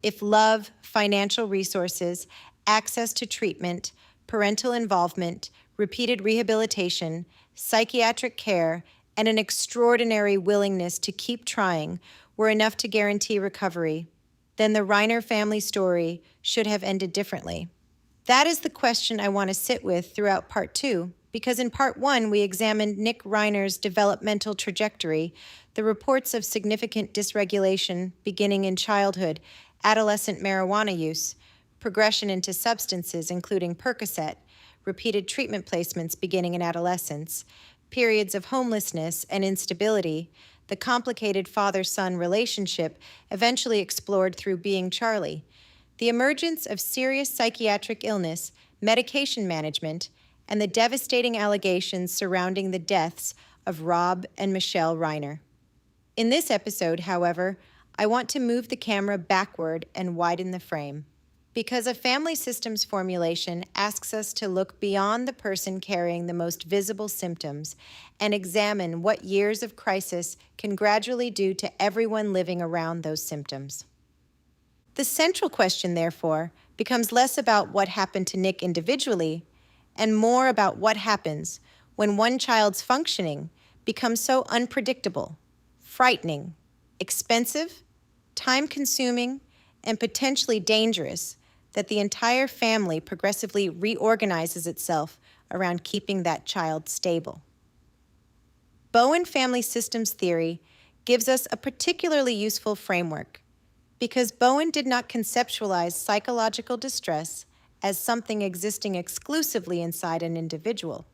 If love, financial resources, access to treatment, parental involvement, repeated rehabilitation, psychiatric care, and an extraordinary willingness to keep trying were enough to guarantee recovery, then the Reiner family story should have ended differently. That is the question I want to sit with throughout part 2, because in part 1 we examined Nick Reiner's developmental trajectory, the reports of significant dysregulation beginning in childhood, adolescent marijuana use, progression into substances including Percocet, repeated treatment placements beginning in adolescence, periods of homelessness and instability, the complicated father-son relationship eventually explored through Being Charlie, the emergence of serious psychiatric illness, medication management, and the devastating allegations surrounding the deaths of Rob and Michelle Reiner. In this episode, however, I want to move the camera backward and widen the frame, because a family systems formulation asks us to look beyond the person carrying the most visible symptoms and examine what years of crisis can gradually do to everyone living around those symptoms. The central question, therefore, becomes less about what happened to Nick individually and more about what happens when one child's functioning becomes so unpredictable, frightening, expensive, time-consuming, and potentially dangerous that the entire family progressively reorganizes itself around keeping that child stable. Bowen Family Systems Theory gives us a particularly useful framework because Bowen did not conceptualize psychological distress as something existing exclusively inside an individual.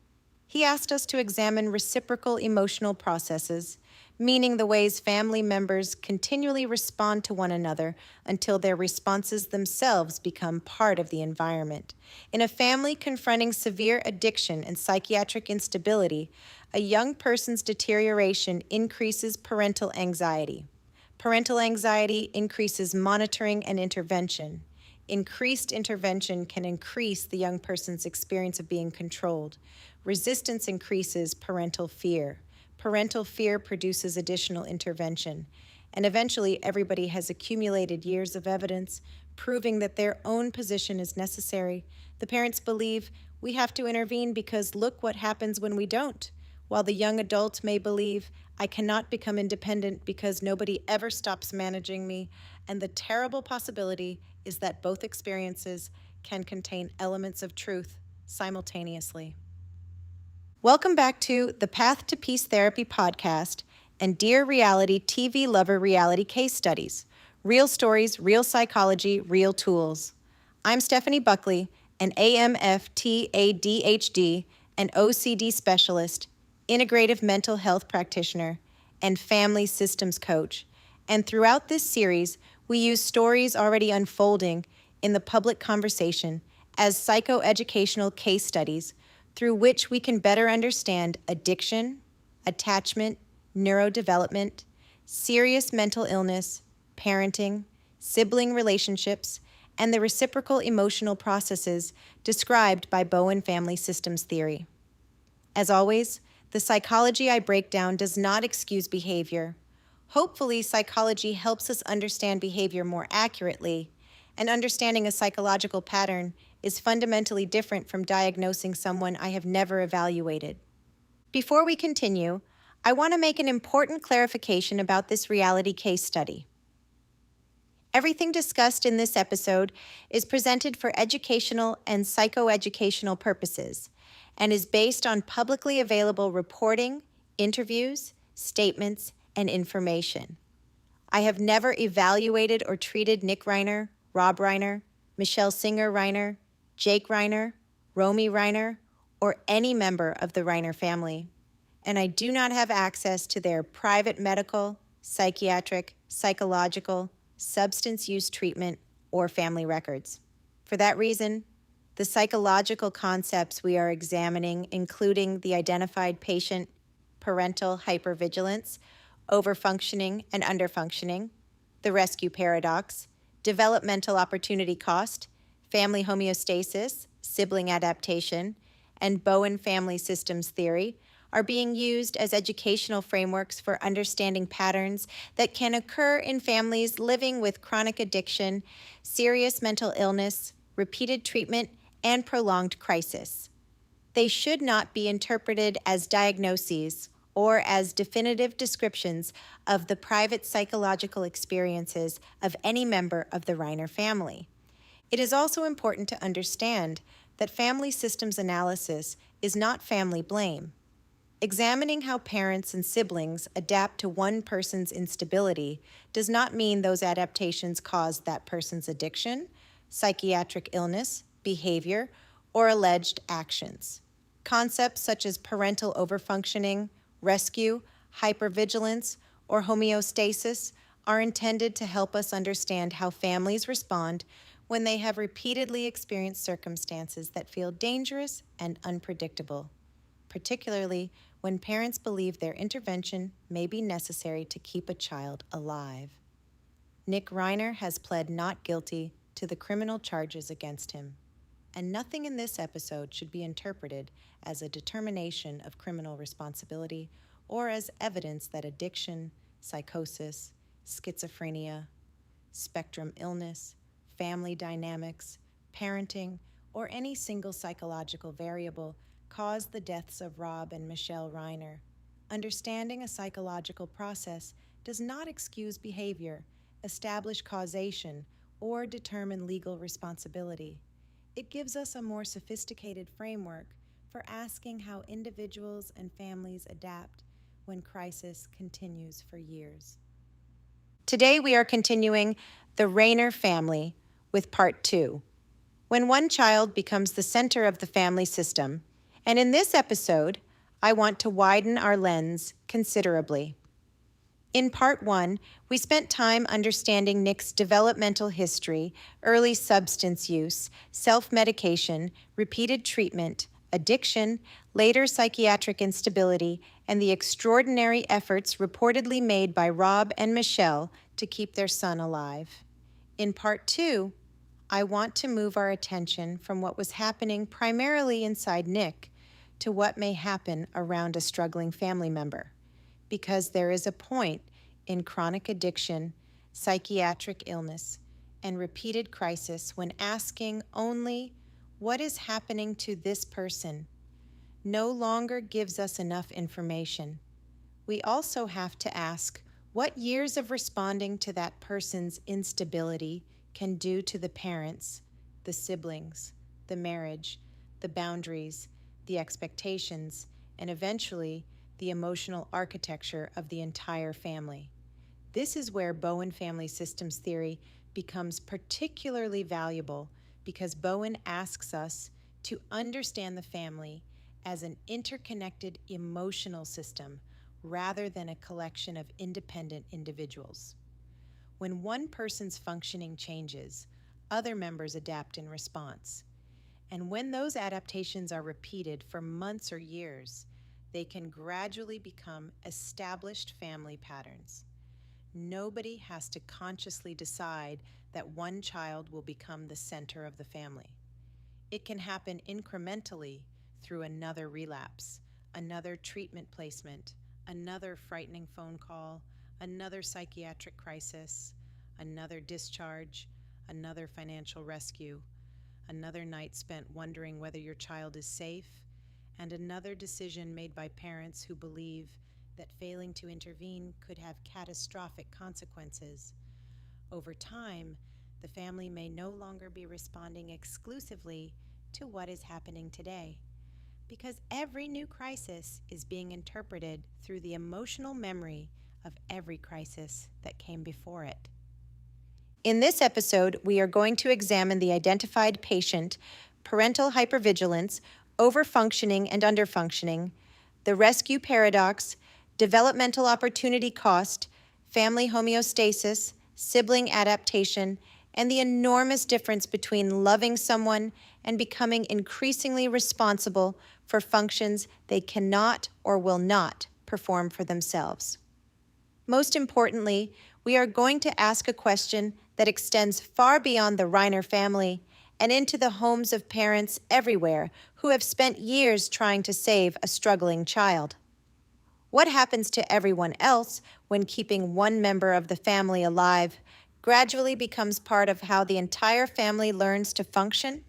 He asked us to examine reciprocal emotional processes, meaning the ways family members continually respond to one another until their responses themselves become part of the environment. In a family confronting severe addiction and psychiatric instability, a young person's deterioration increases parental anxiety. Parental anxiety increases monitoring and intervention. Increased intervention can increase the young person's experience of being controlled. Resistance increases parental fear. Parental fear produces additional intervention. And eventually, everybody has accumulated years of evidence proving that their own position is necessary. The parents believe we have to intervene because look what happens when we don't, while the young adult may believe I cannot become independent because nobody ever stops managing me, and the terrible possibility is that both experiences can contain elements of truth simultaneously. Welcome back to the Path to Peace Therapy podcast and Dear Reality TV Lover Reality Case Studies. Real stories, real psychology, real tools. I'm Stephanie Buckley, an AMFT ADHD and OCD specialist, integrative mental health practitioner, and family systems coach. And throughout this series, we use stories already unfolding in the public conversation as psychoeducational case studies through which we can better understand addiction, attachment, neurodevelopment, serious mental illness, parenting, sibling relationships, and the reciprocal emotional processes described by Bowen Family Systems Theory. As always, the psychology I break down does not excuse behavior. Hopefully, psychology helps us understand behavior more accurately, and understanding a psychological pattern is fundamentally different from diagnosing someone I have never evaluated. Before we continue, I want to make an important clarification about this reality case study. Everything discussed in this episode is presented for educational and psychoeducational purposes and is based on publicly available reporting, interviews, statements, and information. I have never evaluated or treated Nick Reiner, Rob Reiner, Michelle Singer Reiner, Jake Reiner, Romy Reiner, or any member of the Reiner family, and I do not have access to their private medical, psychiatric, psychological, substance use treatment, or family records. For that reason, the psychological concepts we are examining, including the identified patient, parental hypervigilance, overfunctioning and underfunctioning, the rescue paradox, developmental opportunity cost, family homeostasis, sibling adaptation, and Bowen Family Systems Theory, are being used as educational frameworks for understanding patterns that can occur in families living with chronic addiction, serious mental illness, repeated treatment, and prolonged crisis. They should not be interpreted as diagnoses or as definitive descriptions of the private psychological experiences of any member of the Reiner family. It is also important to understand that family systems analysis is not family blame. Examining how parents and siblings adapt to one person's instability does not mean those adaptations caused that person's addiction, psychiatric illness, behavior, or alleged actions. Concepts such as parental overfunctioning, rescue, hypervigilance, or homeostasis are intended to help us understand how families respond when they have repeatedly experienced circumstances that feel dangerous and unpredictable, particularly when parents believe their intervention may be necessary to keep a child alive. Nick Reiner has pled not guilty to the criminal charges against him, and nothing in this episode should be interpreted as a determination of criminal responsibility or as evidence that addiction, psychosis, schizophrenia, spectrum illness, family dynamics, parenting, or any single psychological variable caused the deaths of Rob and Michelle Reiner. Understanding a psychological process does not excuse behavior, establish causation, or determine legal responsibility. It gives us a more sophisticated framework for asking how individuals and families adapt when crisis continues for years. Today we are continuing the Reiner family with part 2, when one child becomes the center of the family system. And in this episode, I want to widen our lens considerably. In part 1, we spent time understanding Nick's developmental history, early substance use, self-medication, repeated treatment, addiction, later psychiatric instability, and the extraordinary efforts reportedly made by Rob and Michelle to keep their son alive. In part 2, I want to move our attention from what was happening primarily inside Nick to what may happen around a struggling family member, because there is a point in chronic addiction, psychiatric illness, and repeated crisis when asking only, "What is happening to this person?" no longer gives us enough information. We also have to ask what years of responding to that person's instability can do to the parents, the siblings, the marriage, the boundaries, the expectations, and eventually the emotional architecture of the entire family. This is where Bowen Family Systems Theory becomes particularly valuable, because Bowen asks us to understand the family as an interconnected emotional system rather than a collection of independent individuals. When one person's functioning changes, other members adapt in response. And when those adaptations are repeated for months or years, they can gradually become established family patterns. Nobody has to consciously decide that one child will become the center of the family. It can happen incrementally through another relapse, another treatment placement, another frightening phone call, another psychiatric crisis, another discharge, another financial rescue, another night spent wondering whether your child is safe, and another decision made by parents who believe that failing to intervene could have catastrophic consequences. Over time, the family may no longer be responding exclusively to what is happening today, because every new crisis is being interpreted through the emotional memory of every crisis that came before it. In this episode, we are going to examine the identified patient, parental hypervigilance, overfunctioning and underfunctioning, the rescue paradox, developmental opportunity cost, family homeostasis, sibling adaptation, and the enormous difference between loving someone and becoming increasingly responsible for functions they cannot or will not perform for themselves. Most importantly, we are going to ask a question that extends far beyond the Reiner family and into the homes of parents everywhere who have spent years trying to save a struggling child. What happens to everyone else when keeping one member of the family alive gradually becomes part of how the entire family learns to function?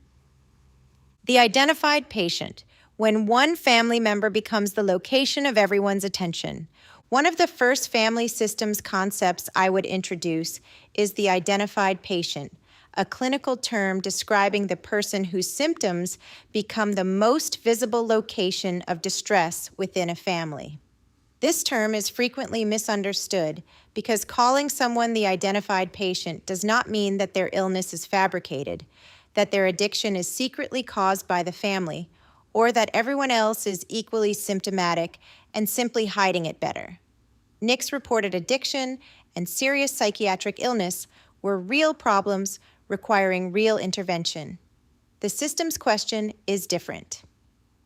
The identified patient, when one family member becomes the location of everyone's attention. One of the first family systems concepts I would introduce is the identified patient, a clinical term describing the person whose symptoms become the most visible location of distress within a family. This term is frequently misunderstood because calling someone the identified patient does not mean that their illness is fabricated, that their addiction is secretly caused by the family, or that everyone else is equally symptomatic and simply hiding it better. Nick's reported addiction and serious psychiatric illness were real problems requiring real intervention. The systems question is different.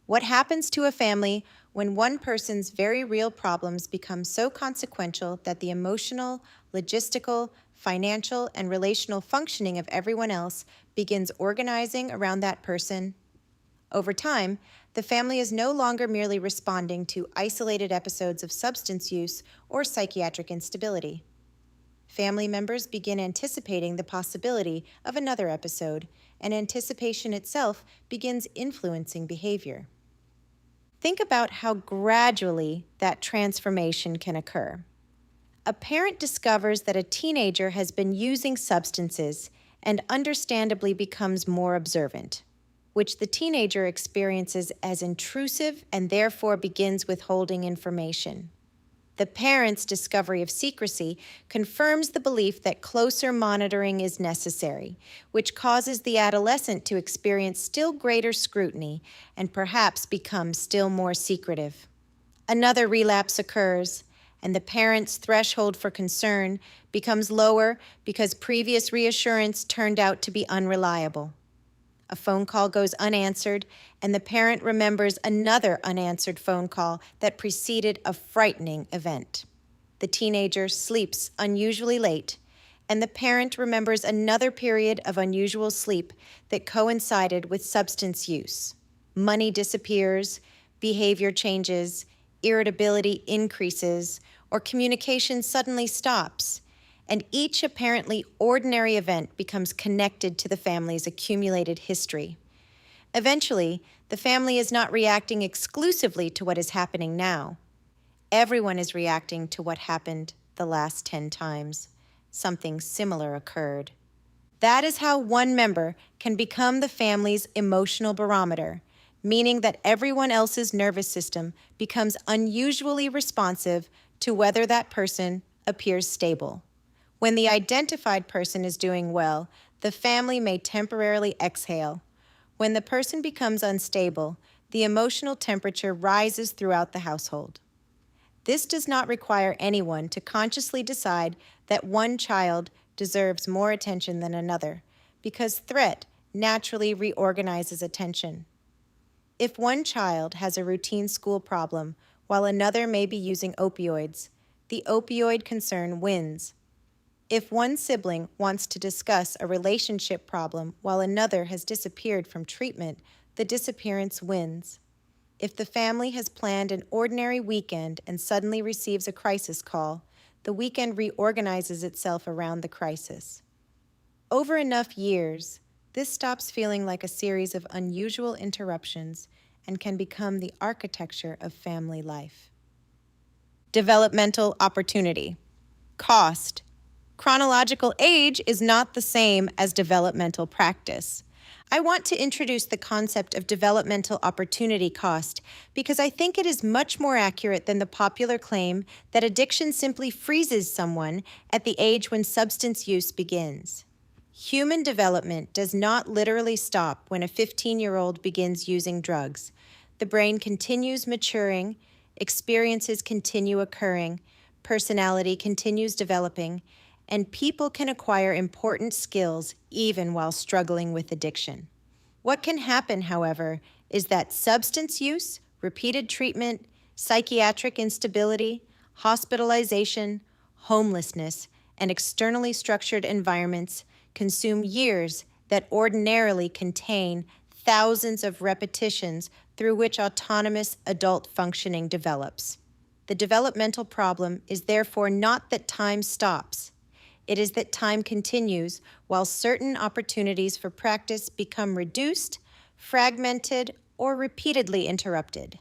What happens to a family when one person's very real problems become so consequential that the emotional, logistical, financial, and relational functioning of everyone else begins organizing around that person? Over time, the family is no longer merely responding to isolated episodes of substance use or psychiatric instability. Family members begin anticipating the possibility of another episode, and anticipation itself begins influencing behavior. Think about how gradually that transformation can occur. A parent discovers that a teenager has been using substances and understandably becomes more observant, which the teenager experiences as intrusive and therefore begins withholding information. The parent's discovery of secrecy confirms the belief that closer monitoring is necessary, which causes the adolescent to experience still greater scrutiny and perhaps become still more secretive. Another relapse occurs, and the parent's threshold for concern becomes lower because previous reassurance turned out to be unreliable. A phone call goes unanswered, and the parent remembers another unanswered phone call that preceded a frightening event. The teenager sleeps unusually late, and the parent remembers another period of unusual sleep that coincided with substance use. Money disappears, behavior changes, irritability increases, or communication suddenly stops, and each apparently ordinary event becomes connected to the family's accumulated history. Eventually, the family is not reacting exclusively to what is happening now. Everyone is reacting to what happened the last 10 times. Something similar occurred. That is how one member can become the family's emotional barometer, meaning that everyone else's nervous system becomes unusually responsive to whether that person appears stable. When the identified person is doing well, the family may temporarily exhale. When the person becomes unstable, the emotional temperature rises throughout the household. This does not require anyone to consciously decide that one child deserves more attention than another, because threat naturally reorganizes attention. If one child has a routine school problem while another may be using opioids, the opioid concern wins. If one sibling wants to discuss a relationship problem while another has disappeared from treatment, the disappearance wins. If the family has planned an ordinary weekend and suddenly receives a crisis call, the weekend reorganizes itself around the crisis. Over enough years, this stops feeling like a series of unusual interruptions and can become the architecture of family life. Developmental opportunity. Cost. Chronological age is not the same as developmental practice. I want to introduce the concept of developmental opportunity cost because I think it is much more accurate than the popular claim that addiction simply freezes someone at the age when substance use begins. Human development does not literally stop when a 15-year-old begins using drugs. The brain continues maturing, experiences continue occurring, personality continues developing, and people can acquire important skills even while struggling with addiction. What can happen, however, is that substance use, repeated treatment, psychiatric instability, hospitalization, homelessness, and externally structured environments consume years that ordinarily contain thousands of repetitions through which autonomous adult functioning develops. The developmental problem is therefore not that time stops. It is that time continues while certain opportunities for practice become reduced, fragmented, or repeatedly interrupted.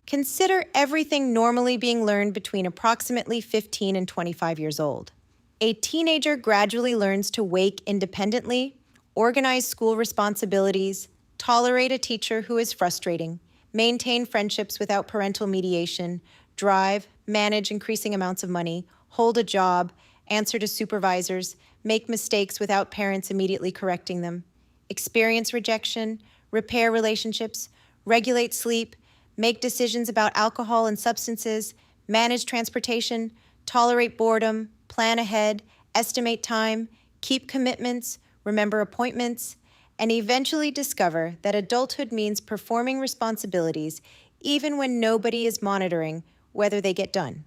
Consider everything normally being learned between approximately 15 and 25 years old. A teenager gradually learns to wake independently, organize school responsibilities, tolerate a teacher who is frustrating, maintain friendships without parental mediation, drive, manage increasing amounts of money, hold a job, answer to supervisors, make mistakes without parents immediately correcting them, experience rejection, repair relationships, regulate sleep, make decisions about alcohol and substances, manage transportation, tolerate boredom, plan ahead, estimate time, keep commitments, remember appointments, and eventually discover that adulthood means performing responsibilities even when nobody is monitoring whether they get done.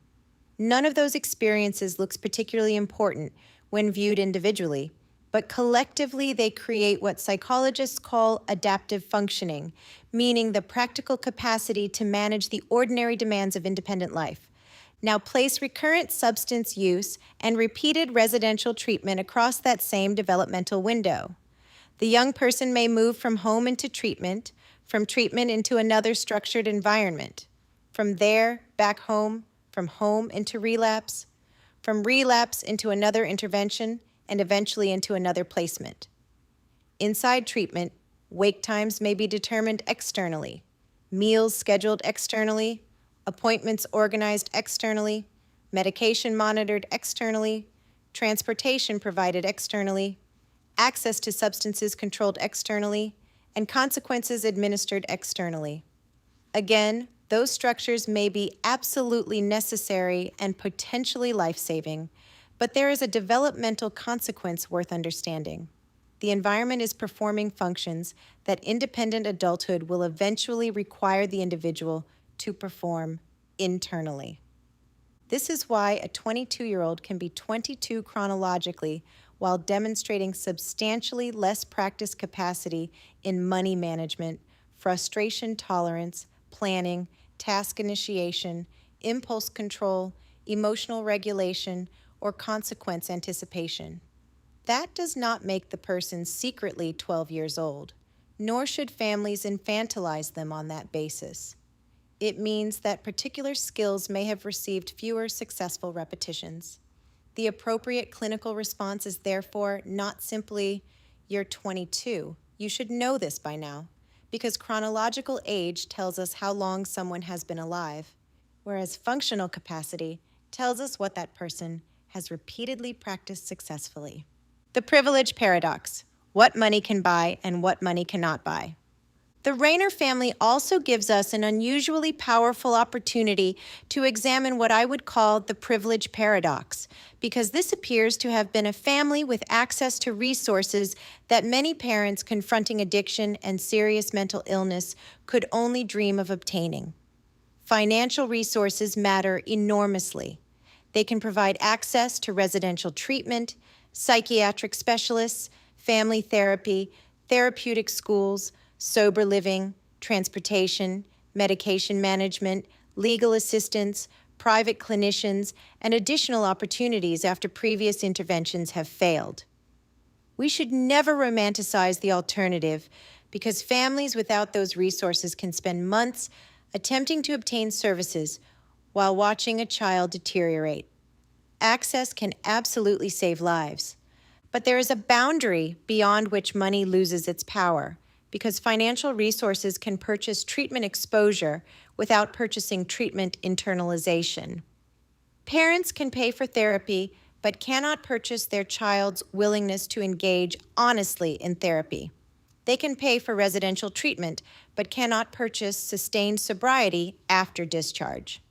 None of those experiences looks particularly important when viewed individually, but collectively they create what psychologists call adaptive functioning, meaning the practical capacity to manage the ordinary demands of independent life. Now place recurrent substance use and repeated residential treatment across that same developmental window. The young person may move from home into treatment, from treatment into another structured environment, from there back home, from home into relapse, from relapse into another intervention, and eventually into another placement. Inside treatment, wake times may be determined externally, meals scheduled externally, appointments organized externally, medication monitored externally, transportation provided externally, access to substances controlled externally, and consequences administered externally. Again, those structures may be absolutely necessary and potentially life-saving, but there is a developmental consequence worth understanding. The environment is performing functions that independent adulthood will eventually require the individual to perform internally. This is why a 22-year-old can be 22 chronologically while demonstrating substantially less practice capacity in money management, frustration tolerance, planning, task initiation, impulse control, emotional regulation, or consequence anticipation. That does not make the person secretly 12 years old, nor should families infantilize them on that basis. It means that particular skills may have received fewer successful repetitions. The appropriate clinical response is therefore not simply, "You're 22, you should know this by now," because chronological age tells us how long someone has been alive, whereas functional capacity tells us what that person has repeatedly practiced successfully. The privilege paradox: what money can buy and what money cannot buy. The Reiner family also gives us an unusually powerful opportunity to examine what I would call the privilege paradox, because this appears to have been a family with access to resources that many parents confronting addiction and serious mental illness could only dream of obtaining. Financial resources matter enormously. They can provide access to residential treatment, psychiatric specialists, family therapy, therapeutic schools, sober living, transportation, medication management, legal assistance, private clinicians, and additional opportunities after previous interventions have failed. We should never romanticize the alternative, because families without those resources can spend months attempting to obtain services while watching a child deteriorate. Access can absolutely save lives, but there is a boundary beyond which money loses its power, because financial resources can purchase treatment exposure without purchasing treatment internalization. Parents can pay for therapy, but cannot purchase their child's willingness to engage honestly in therapy. They can pay for residential treatment, but cannot purchase sustained sobriety after discharge.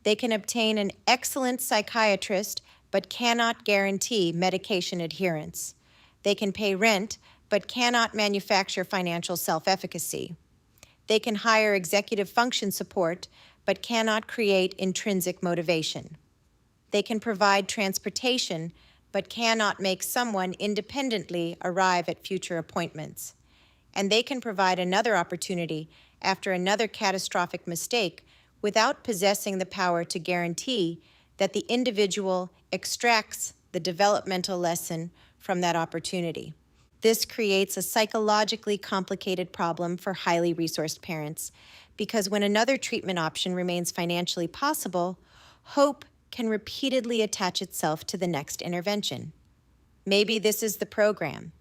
They can obtain an excellent psychiatrist, but cannot guarantee medication adherence. They can pay rent, but cannot manufacture financial self-efficacy. They can hire executive function support, but cannot create intrinsic motivation. They can provide transportation, but cannot make someone independently arrive at future appointments. And they can provide another opportunity after another catastrophic mistake without possessing the power to guarantee that the individual extracts the developmental lesson from that opportunity. This creates a psychologically complicated problem for highly resourced parents, because when another treatment option remains financially possible, hope can repeatedly attach itself to the next intervention. Maybe this is the program.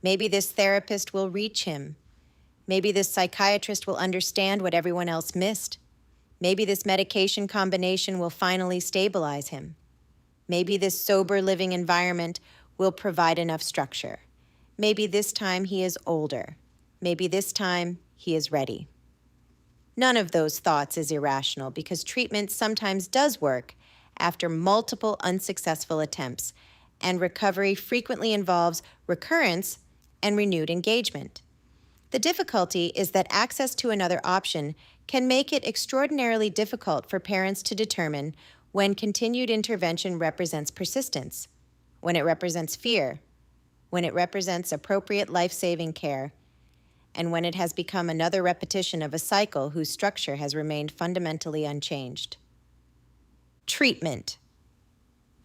Maybe this therapist will reach him. Maybe this psychiatrist will understand what everyone else missed. Maybe this medication combination will finally stabilize him. Maybe this sober living environment will provide enough structure. Maybe this time he is older. Maybe this time he is ready. None of those thoughts is irrational, because treatment sometimes does work after multiple unsuccessful attempts, and recovery frequently involves recurrence and renewed engagement. The difficulty is that access to another option can make it extraordinarily difficult for parents to determine when continued intervention represents persistence, when it represents fear, when it represents appropriate life-saving care, and when it has become another repetition of a cycle whose structure has remained fundamentally unchanged. Treatment.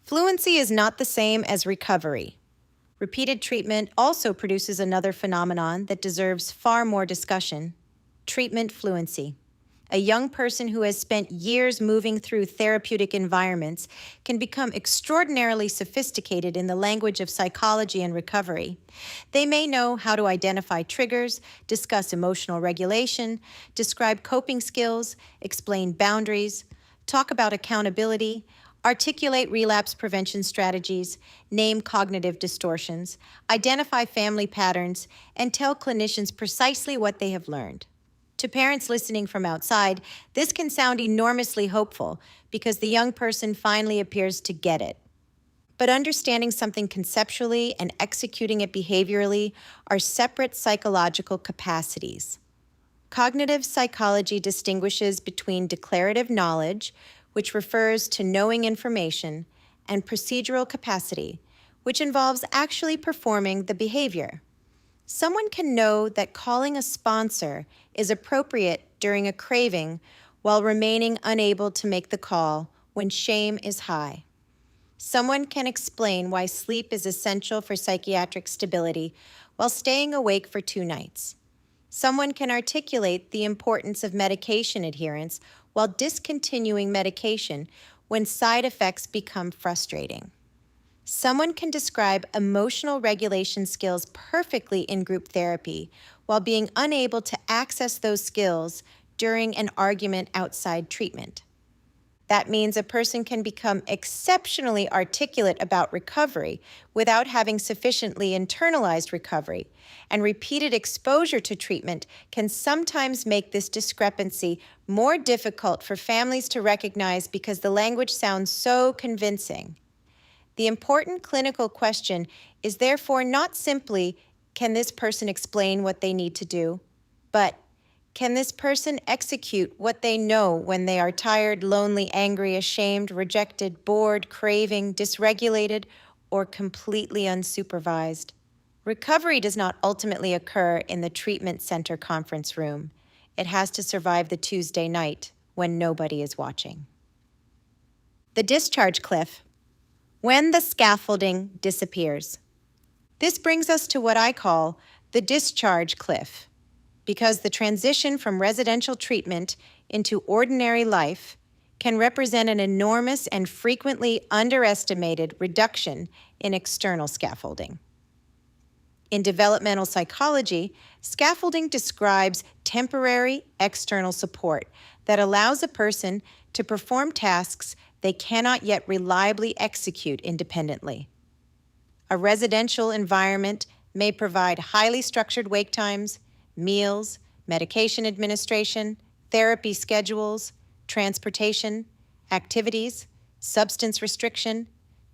Fluency is not the same as recovery. Repeated treatment also produces another phenomenon that deserves far more discussion: treatment fluency. A young person who has spent years moving through therapeutic environments can become extraordinarily sophisticated in the language of psychology and recovery. They may know how to identify triggers, discuss emotional regulation, describe coping skills, explain boundaries, talk about accountability, articulate relapse prevention strategies, name cognitive distortions, identify family patterns, and tell clinicians precisely what they have learned. To parents listening from outside, this can sound enormously hopeful because the young person finally appears to get it. But understanding something conceptually and executing it behaviorally are separate psychological capacities. Cognitive psychology distinguishes between declarative knowledge, which refers to knowing information, and procedural capacity, which involves actually performing the behavior. Someone can know that calling a sponsor is appropriate during a craving while remaining unable to make the call when shame is high. Someone can explain why sleep is essential for psychiatric stability while staying awake for 2 nights. Someone can articulate the importance of medication adherence while discontinuing medication when side effects become frustrating. Someone can describe emotional regulation skills perfectly in group therapy while being unable to access those skills during an argument outside treatment. That means a person can become exceptionally articulate about recovery without having sufficiently internalized recovery, and repeated exposure to treatment can sometimes make this discrepancy more difficult for families to recognize because the language sounds so convincing. The important clinical question is therefore not simply, can this person explain what they need to do, but can this person execute what they know when they are tired, lonely, angry, ashamed, rejected, bored, craving, dysregulated, or completely unsupervised? Recovery does not ultimately occur in the treatment center conference room. It has to survive the Tuesday night when nobody is watching. The discharge cliff. When the scaffolding disappears. This brings us to what I call the discharge cliff, because the transition from residential treatment into ordinary life can represent an enormous and frequently underestimated reduction in external scaffolding. In developmental psychology, scaffolding describes temporary external support that allows a person to perform tasks they cannot yet reliably execute independently. A residential environment may provide highly structured wake times, meals, medication administration, therapy schedules, transportation, activities, substance restriction,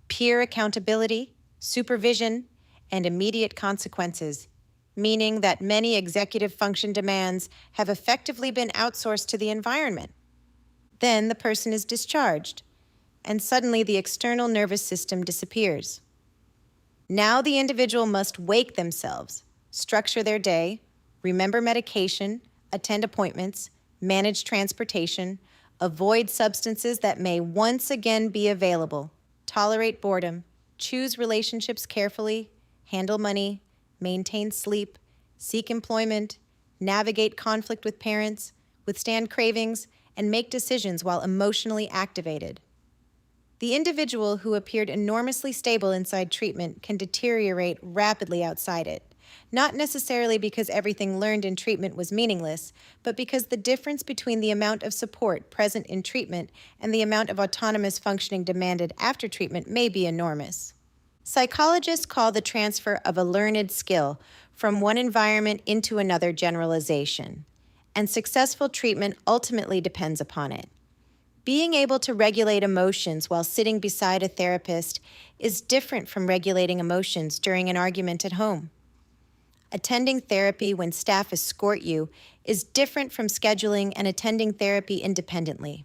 peer accountability, supervision, and immediate consequences, meaning that many executive function demands have effectively been outsourced to the environment. Then the person is discharged, and suddenly the external nervous system disappears. Now the individual must wake themselves, structure their day, remember medication, attend appointments, manage transportation, avoid substances that may once again be available, tolerate boredom, choose relationships carefully, handle money, maintain sleep, seek employment, navigate conflict with parents, withstand cravings, and make decisions while emotionally activated. The individual who appeared enormously stable inside treatment can deteriorate rapidly outside it, not necessarily because everything learned in treatment was meaningless, but because the difference between the amount of support present in treatment and the amount of autonomous functioning demanded after treatment may be enormous. Psychologists call the transfer of a learned skill from one environment into another generalization, and successful treatment ultimately depends upon it. Being able to regulate emotions while sitting beside a therapist is different from regulating emotions during an argument at home. Attending therapy when staff escort you is different from scheduling and attending therapy independently.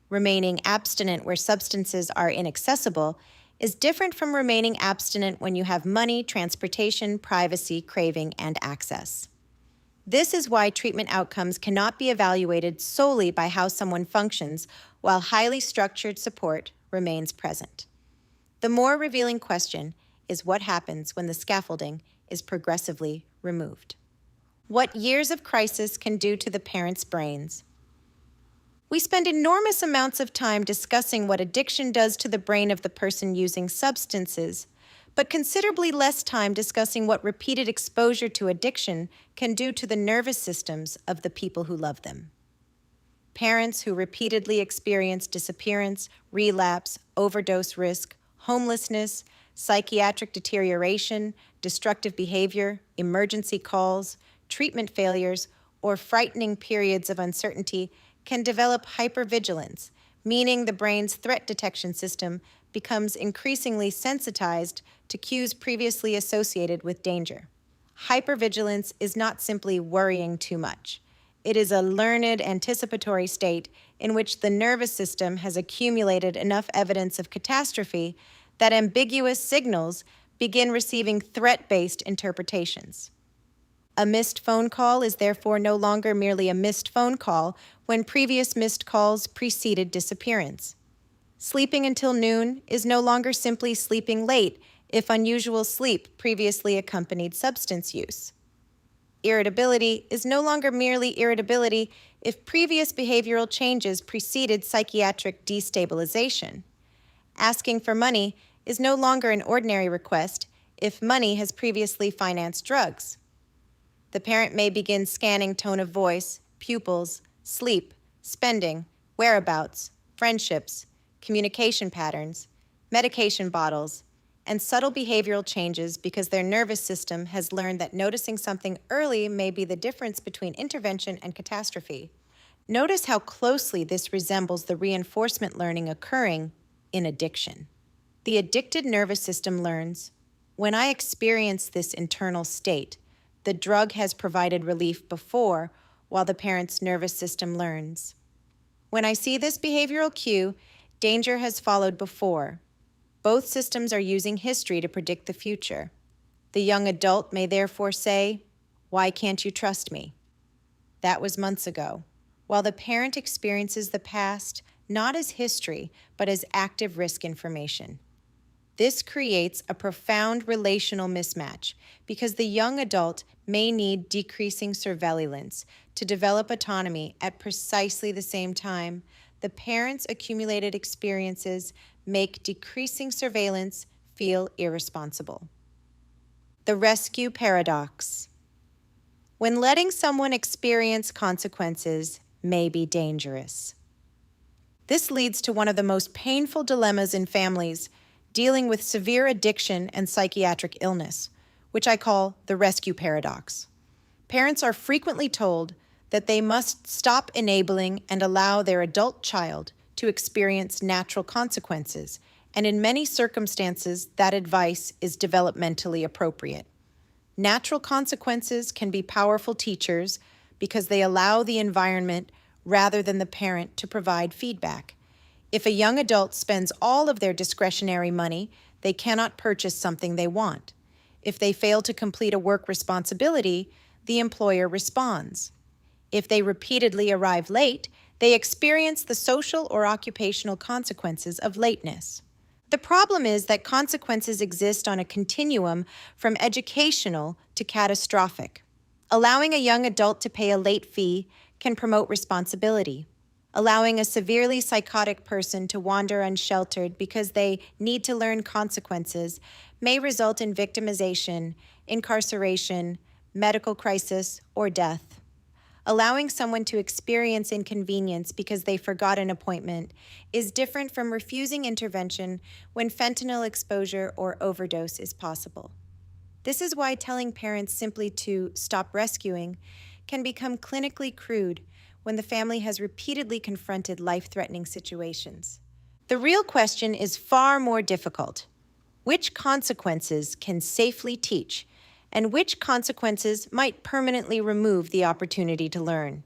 Remaining abstinent where substances are inaccessible is different from remaining abstinent when you have money, transportation, privacy, craving, and access. This is why treatment outcomes cannot be evaluated solely by how someone functions while highly structured support remains present. The more revealing question is what happens when the scaffolding is progressively removed. What years of crisis can do to the parents' brains. We spend enormous amounts of time discussing what addiction does to the brain of the person using substances, but considerably less time discussing what repeated exposure to addiction can do to the nervous systems of the people who love them. Parents who repeatedly experience disappearance, relapse, overdose risk, homelessness, psychiatric deterioration, destructive behavior, emergency calls, treatment failures, or frightening periods of uncertainty can develop hypervigilance, meaning the brain's threat detection system becomes increasingly sensitized to cues previously associated with danger. Hypervigilance is not simply worrying too much. It is a learned anticipatory state in which the nervous system has accumulated enough evidence of catastrophe that ambiguous signals begin receiving threat-based interpretations. A missed phone call is therefore no longer merely a missed phone call when previous missed calls preceded disappearance. Sleeping until noon is no longer simply sleeping late if unusual sleep previously accompanied substance use. Irritability is no longer merely irritability if previous behavioral changes preceded psychiatric destabilization. Asking for money is no longer an ordinary request if money has previously financed drugs. The parent may begin scanning tone of voice, pupils, sleep, spending, whereabouts, friendships, communication patterns, medication bottles, and subtle behavioral changes because their nervous system has learned that noticing something early may be the difference between intervention and catastrophe. Notice how closely this resembles the reinforcement learning occurring in addiction. The addicted nervous system learns, when I experience this internal state, the drug has provided relief before, while the parent's nervous system learns. When I see this behavioral cue, danger has followed before. Both systems are using history to predict the future. The young adult may therefore say, "Why can't you trust me?" That was months ago, while the parent experiences the past not as history, but as active risk information. This creates a profound relational mismatch because the young adult may need decreasing surveillance to develop autonomy at precisely the same time the parent's accumulated experiences make decreasing surveillance feel irresponsible. The rescue paradox. When letting someone experience consequences may be dangerous. This leads to one of the most painful dilemmas in families dealing with severe addiction and psychiatric illness, which I call the rescue paradox. Parents are frequently told that they must stop enabling and allow their adult child to experience natural consequences, and in many circumstances, that advice is developmentally appropriate. Natural consequences can be powerful teachers because they allow the environment rather than the parent to provide feedback. If a young adult spends all of their discretionary money, They cannot purchase something they want. If they fail to complete a work responsibility, the employer responds. If they repeatedly arrive late, they experience the social or occupational consequences of lateness. The problem is that consequences exist on a continuum from educational to catastrophic. Allowing a young adult to pay a late fee can promote responsibility. Allowing a severely psychotic person to wander unsheltered because they need to learn consequences may result in victimization, incarceration, medical crisis, or death. Allowing someone to experience inconvenience because they forgot an appointment is different from refusing intervention when fentanyl exposure or overdose is possible. This is why telling parents simply to stop rescuing can become clinically crude when the family has repeatedly confronted life-threatening situations. The real question is far more difficult. Which consequences can safely teach, and which consequences might permanently remove the opportunity to learn?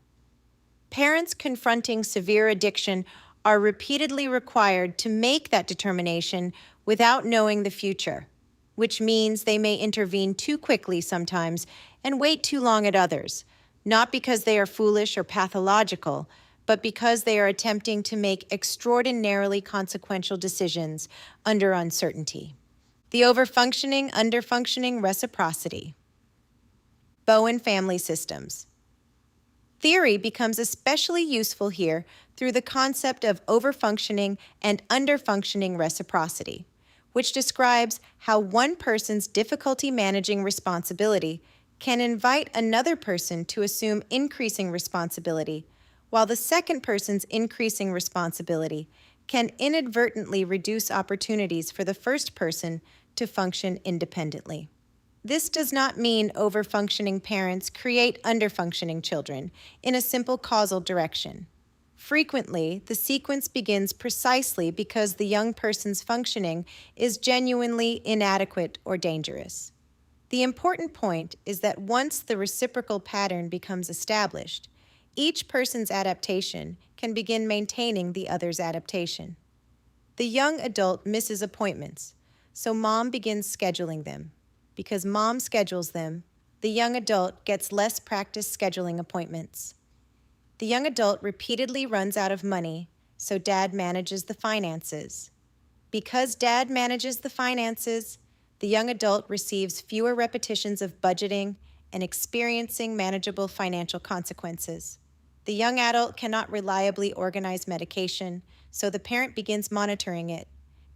Parents confronting severe addiction are repeatedly required to make that determination without knowing the future, which means they may intervene too quickly sometimes and wait too long at others, not because they are foolish or pathological, but because they are attempting to make extraordinarily consequential decisions under uncertainty. The overfunctioning, underfunctioning reciprocity. Bowen Family Systems. Theory becomes especially useful here through the concept of overfunctioning and underfunctioning reciprocity, which describes how one person's difficulty managing responsibility can invite another person to assume increasing responsibility, while the second person's increasing responsibility can inadvertently reduce opportunities for the first person to function independently. This does not mean overfunctioning parents create underfunctioning children in a simple causal direction. Frequently, the sequence begins precisely because the young person's functioning is genuinely inadequate or dangerous. The important point is that once the reciprocal pattern becomes established, each person's adaptation can begin maintaining the other's adaptation. The young adult misses appointments, so mom begins scheduling them. Because mom schedules them, the young adult gets less practice scheduling appointments. The young adult repeatedly runs out of money, so dad manages the finances. Because dad manages the finances, the young adult receives fewer repetitions of budgeting and experiencing manageable financial consequences. The young adult cannot reliably organize medication, so the parent begins monitoring it.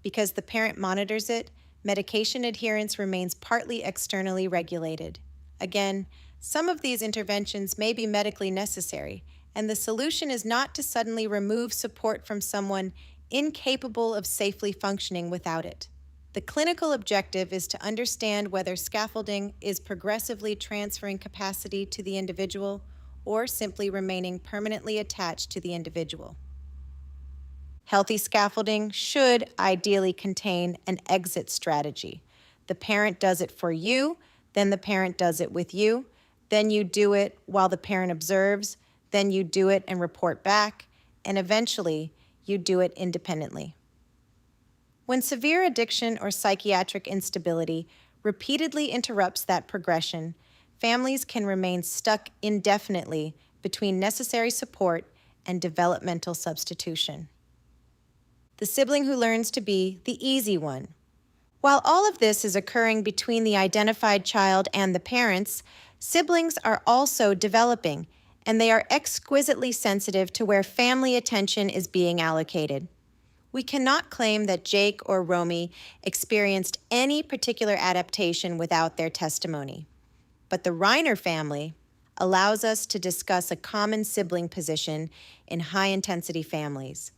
Because the parent monitors it, medication adherence remains partly externally regulated. Again, some of these interventions may be medically necessary, and the solution is not to suddenly remove support from someone incapable of safely functioning without it. The clinical objective is to understand whether scaffolding is progressively transferring capacity to the individual or simply remaining permanently attached to the individual. Healthy scaffolding should ideally contain an exit strategy. The parent does it for you, then the parent does it with you, then you do it while the parent observes, then you do it and report back, and eventually you do it independently. When severe addiction or psychiatric instability repeatedly interrupts that progression, families can remain stuck indefinitely between necessary support and developmental substitution. The sibling who learns to be the easy one. While all of this is occurring between the identified child and the parents, siblings are also developing, and they are exquisitely sensitive to where family attention is being allocated. We cannot claim that Jake or Romy experienced any particular adaptation without their testimony. But the Reiner family allows us to discuss a common sibling position in high-intensity families.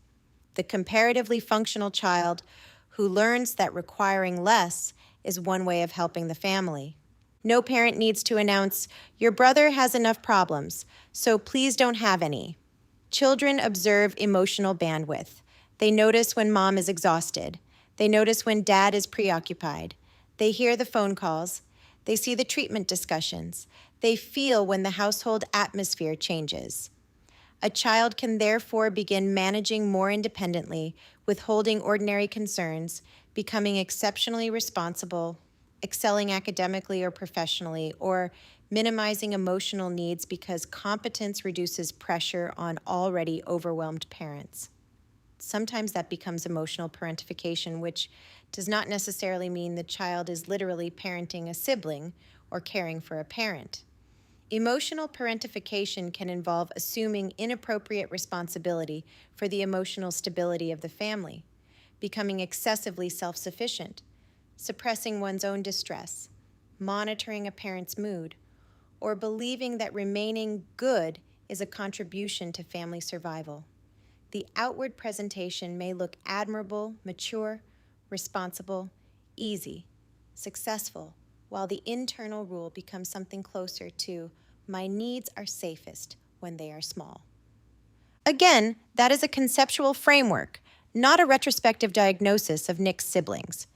The comparatively functional child who learns that requiring less is one way of helping the family. No parent needs to announce, "Your brother has enough problems, so please don't have any." Children observe emotional bandwidth. They notice when mom is exhausted. They notice when dad is preoccupied. They hear the phone calls. They see the treatment discussions. They feel when the household atmosphere changes. A child can therefore begin managing more independently, withholding ordinary concerns, becoming exceptionally responsible, excelling academically or professionally, or minimizing emotional needs because competence reduces pressure on already overwhelmed parents. Sometimes that becomes emotional parentification, which does not necessarily mean the child is literally parenting a sibling or caring for a parent. Emotional parentification can involve assuming inappropriate responsibility for the emotional stability of the family, becoming excessively self-sufficient, suppressing one's own distress, monitoring a parent's mood, or believing that remaining good is a contribution to family survival. The outward presentation may look admirable, mature, responsible, easy, successful, while the internal rule becomes something closer to, my needs are safest when they are small. Again, that is a conceptual framework, not a retrospective diagnosis of Nick's siblings.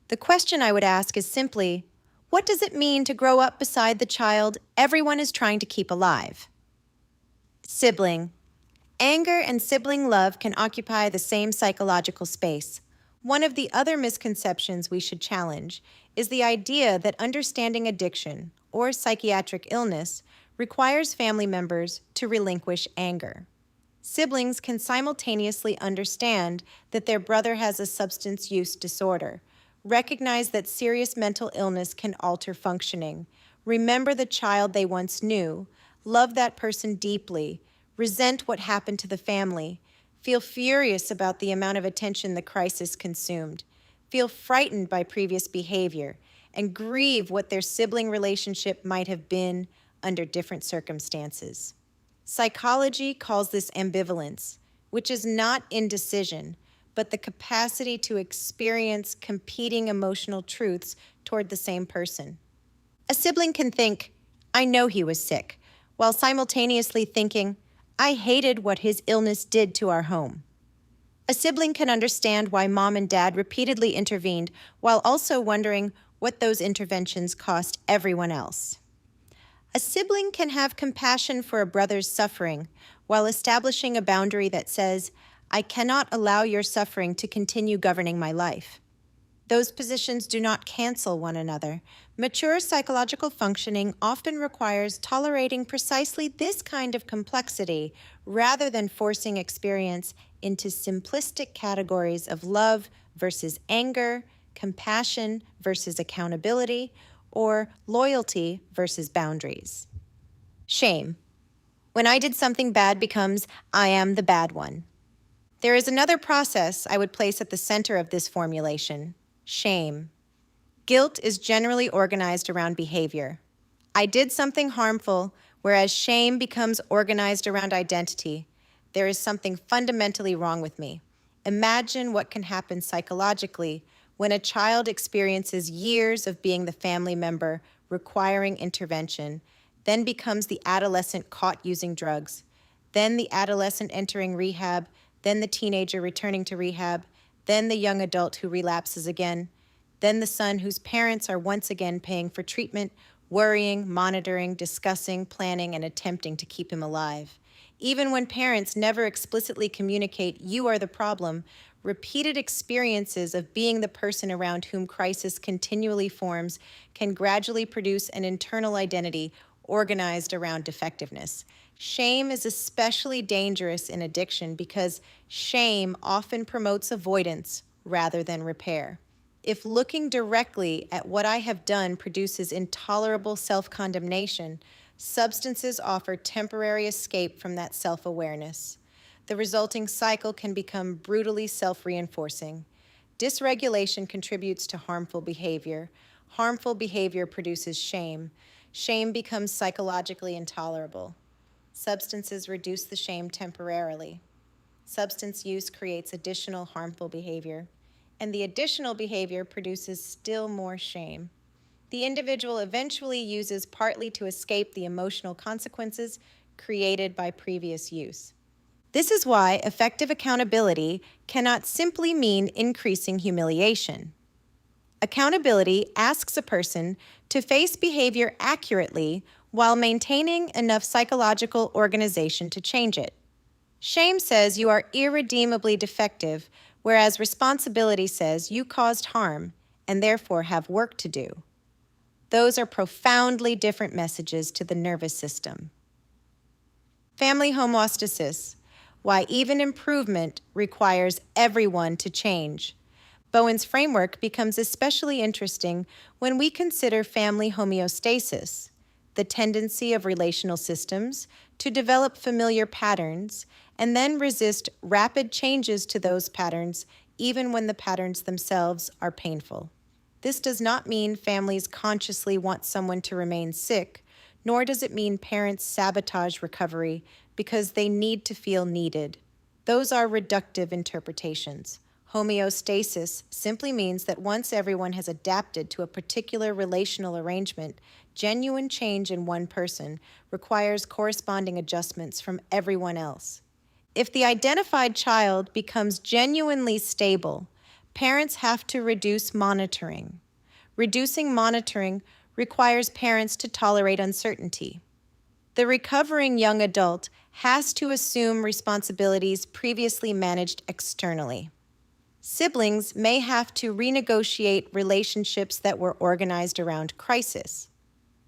The question I would ask is simply, what does it mean to grow up beside the child everyone is trying to keep alive? Sibling. Anger and sibling love can occupy the same psychological space. One of the other misconceptions we should challenge is the idea that understanding addiction or psychiatric illness requires family members to relinquish anger. Siblings can simultaneously understand that their brother has a substance use disorder, recognize that serious mental illness can alter functioning, remember the child they once knew, love that person deeply, resent what happened to the family, feel furious about the amount of attention the crisis consumed, feel frightened by previous behavior, and grieve what their sibling relationship might have been under different circumstances. Psychology calls this ambivalence, which is not indecision, but the capacity to experience competing emotional truths toward the same person. A sibling can think, I know he was sick, while simultaneously thinking, I hated what his illness did to our home. A sibling can understand why mom and dad repeatedly intervened while also wondering what those interventions cost everyone else. A sibling can have compassion for a brother's suffering while establishing a boundary that says, I cannot allow your suffering to continue governing my life. Those positions do not cancel one another. Mature psychological functioning often requires tolerating precisely this kind of complexity rather than forcing experience into simplistic categories of love versus anger, compassion versus accountability, or loyalty versus boundaries. Shame. When I did something bad becomes, I am the bad one. There is another process I would place at the center of this formulation. Shame. Guilt is generally organized around behavior. I did something harmful, whereas shame becomes organized around identity. There is something fundamentally wrong with me. Imagine what can happen psychologically when a child experiences years of being the family member requiring intervention, then becomes the adolescent caught using drugs, then the adolescent entering rehab, then the teenager returning to rehab, then the young adult who relapses again, then the son whose parents are once again paying for treatment, worrying, monitoring, discussing, planning, and attempting to keep him alive. Even when parents never explicitly communicate, you are the problem, repeated experiences of being the person around whom crisis continually forms can gradually produce an internal identity organized around defectiveness. Shame is especially dangerous in addiction because shame often promotes avoidance rather than repair. If looking directly at what I have done produces intolerable self-condemnation, substances offer temporary escape from that self-awareness. The resulting cycle can become brutally self-reinforcing. Dysregulation contributes to harmful behavior. Harmful behavior produces shame. Shame becomes psychologically intolerable. Substances reduce the shame temporarily. Substance use creates additional harmful behavior, and the additional behavior produces still more shame. The individual eventually uses partly to escape the emotional consequences created by previous use. This is why effective accountability cannot simply mean increasing humiliation. Accountability asks a person to face behavior accurately while maintaining enough psychological organization to change it. Shame says you are irredeemably defective, whereas responsibility says you caused harm and therefore have work to do. Those are profoundly different messages to the nervous system. Family homeostasis, why even improvement requires everyone to change. Bowen's framework becomes especially interesting when we consider family homeostasis, the tendency of relational systems to develop familiar patterns and then resist rapid changes to those patterns even when the patterns themselves are painful. This does not mean families consciously want someone to remain sick, nor does it mean parents sabotage recovery because they need to feel needed. Those are reductive interpretations. Homeostasis simply means that once everyone has adapted to a particular relational arrangement, genuine change in one person requires corresponding adjustments from everyone else. If the identified child becomes genuinely stable, parents have to reduce monitoring. Reducing monitoring requires parents to tolerate uncertainty. The recovering young adult has to assume responsibilities previously managed externally. Siblings may have to renegotiate relationships that were organized around crisis.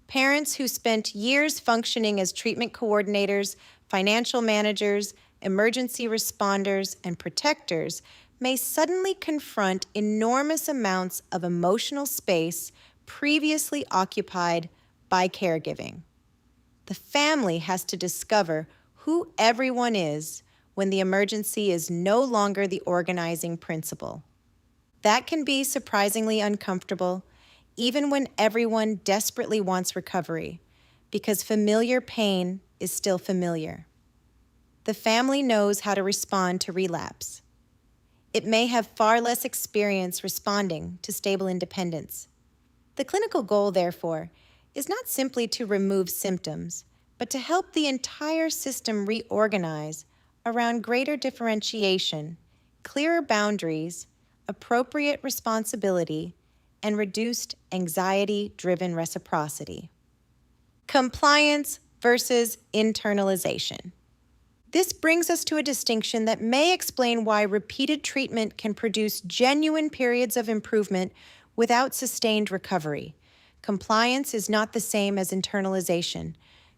Parents who spent years functioning as treatment coordinators, financial managers, emergency responders, and protectors may suddenly confront enormous amounts of emotional space previously occupied by caregiving. The family has to discover who everyone is when the emergency is no longer the organizing principle. That can be surprisingly uncomfortable, even when everyone desperately wants recovery, because familiar pain is still familiar. The family knows how to respond to relapse. It may have far less experience responding to stable independence. The clinical goal, therefore, is not simply to remove symptoms, but to help the entire system reorganize around greater differentiation, clearer boundaries, appropriate responsibility, and reduced anxiety-driven reciprocity. Compliance versus internalization. This brings us to a distinction that may explain why repeated treatment can produce genuine periods of improvement without sustained recovery. Compliance is not the same as internalization.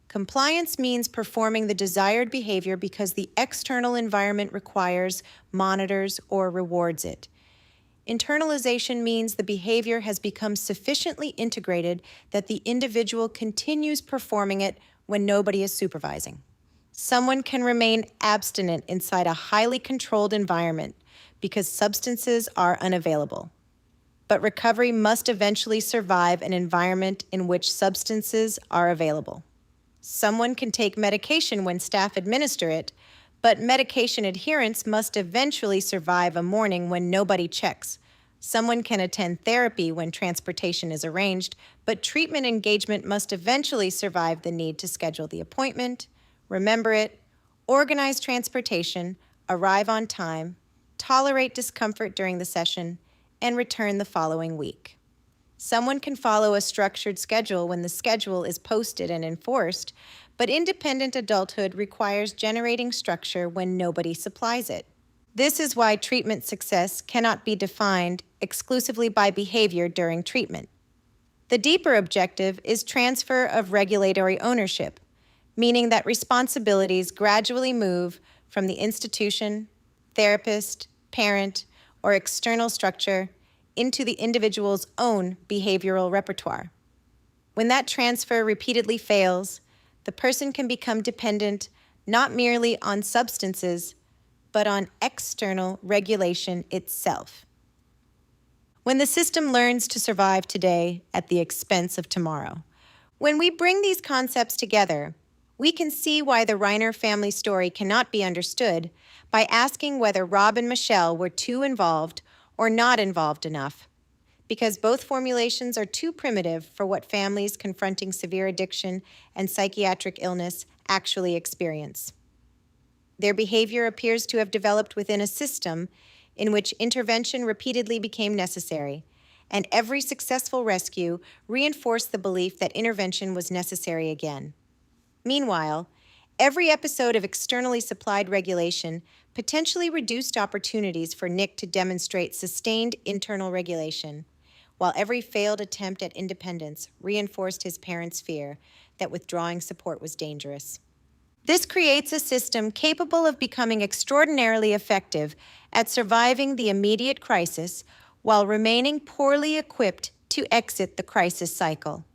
Compliance means performing the desired behavior because the external environment requires, monitors, or rewards it. Internalization means the behavior has become sufficiently integrated that the individual continues performing it when nobody is supervising. Someone can remain abstinent inside a highly controlled environment because substances are unavailable. But recovery must eventually survive an environment in which substances are available. Someone can take medication when staff administer it, but medication adherence must eventually survive a morning when nobody checks. Someone can attend therapy when transportation is arranged, but treatment engagement must eventually survive the need to schedule the appointment, remember it, organize transportation, arrive on time, tolerate discomfort during the session, and return the following week. Someone can follow a structured schedule when the schedule is posted and enforced, but independent adulthood requires generating structure when nobody supplies it. This is why treatment success cannot be defined exclusively by behavior during treatment. The deeper objective is transfer of regulatory ownership, meaning that responsibilities gradually move from the institution, therapist, parent, or external structure into the individual's own behavioral repertoire. When that transfer repeatedly fails, the person can become dependent not merely on substances, but on external regulation itself. When the system learns to survive today at the expense of tomorrow. When we bring these concepts together, we can see why the Reiner family story cannot be understood by asking whether Rob and Michelle were too involved or not involved enough, because both formulations are too primitive for what families confronting severe addiction and psychiatric illness actually experience. Their behavior appears to have developed within a system in which intervention repeatedly became necessary, and every successful rescue reinforced the belief that intervention was necessary again. Meanwhile, Every episode of externally supplied regulation potentially reduced opportunities for Nick to demonstrate sustained internal regulation, while every failed attempt at independence reinforced his parents' fear that withdrawing support was dangerous. This creates a system capable of becoming extraordinarily effective at surviving the immediate crisis while remaining poorly equipped to exit the crisis cycle.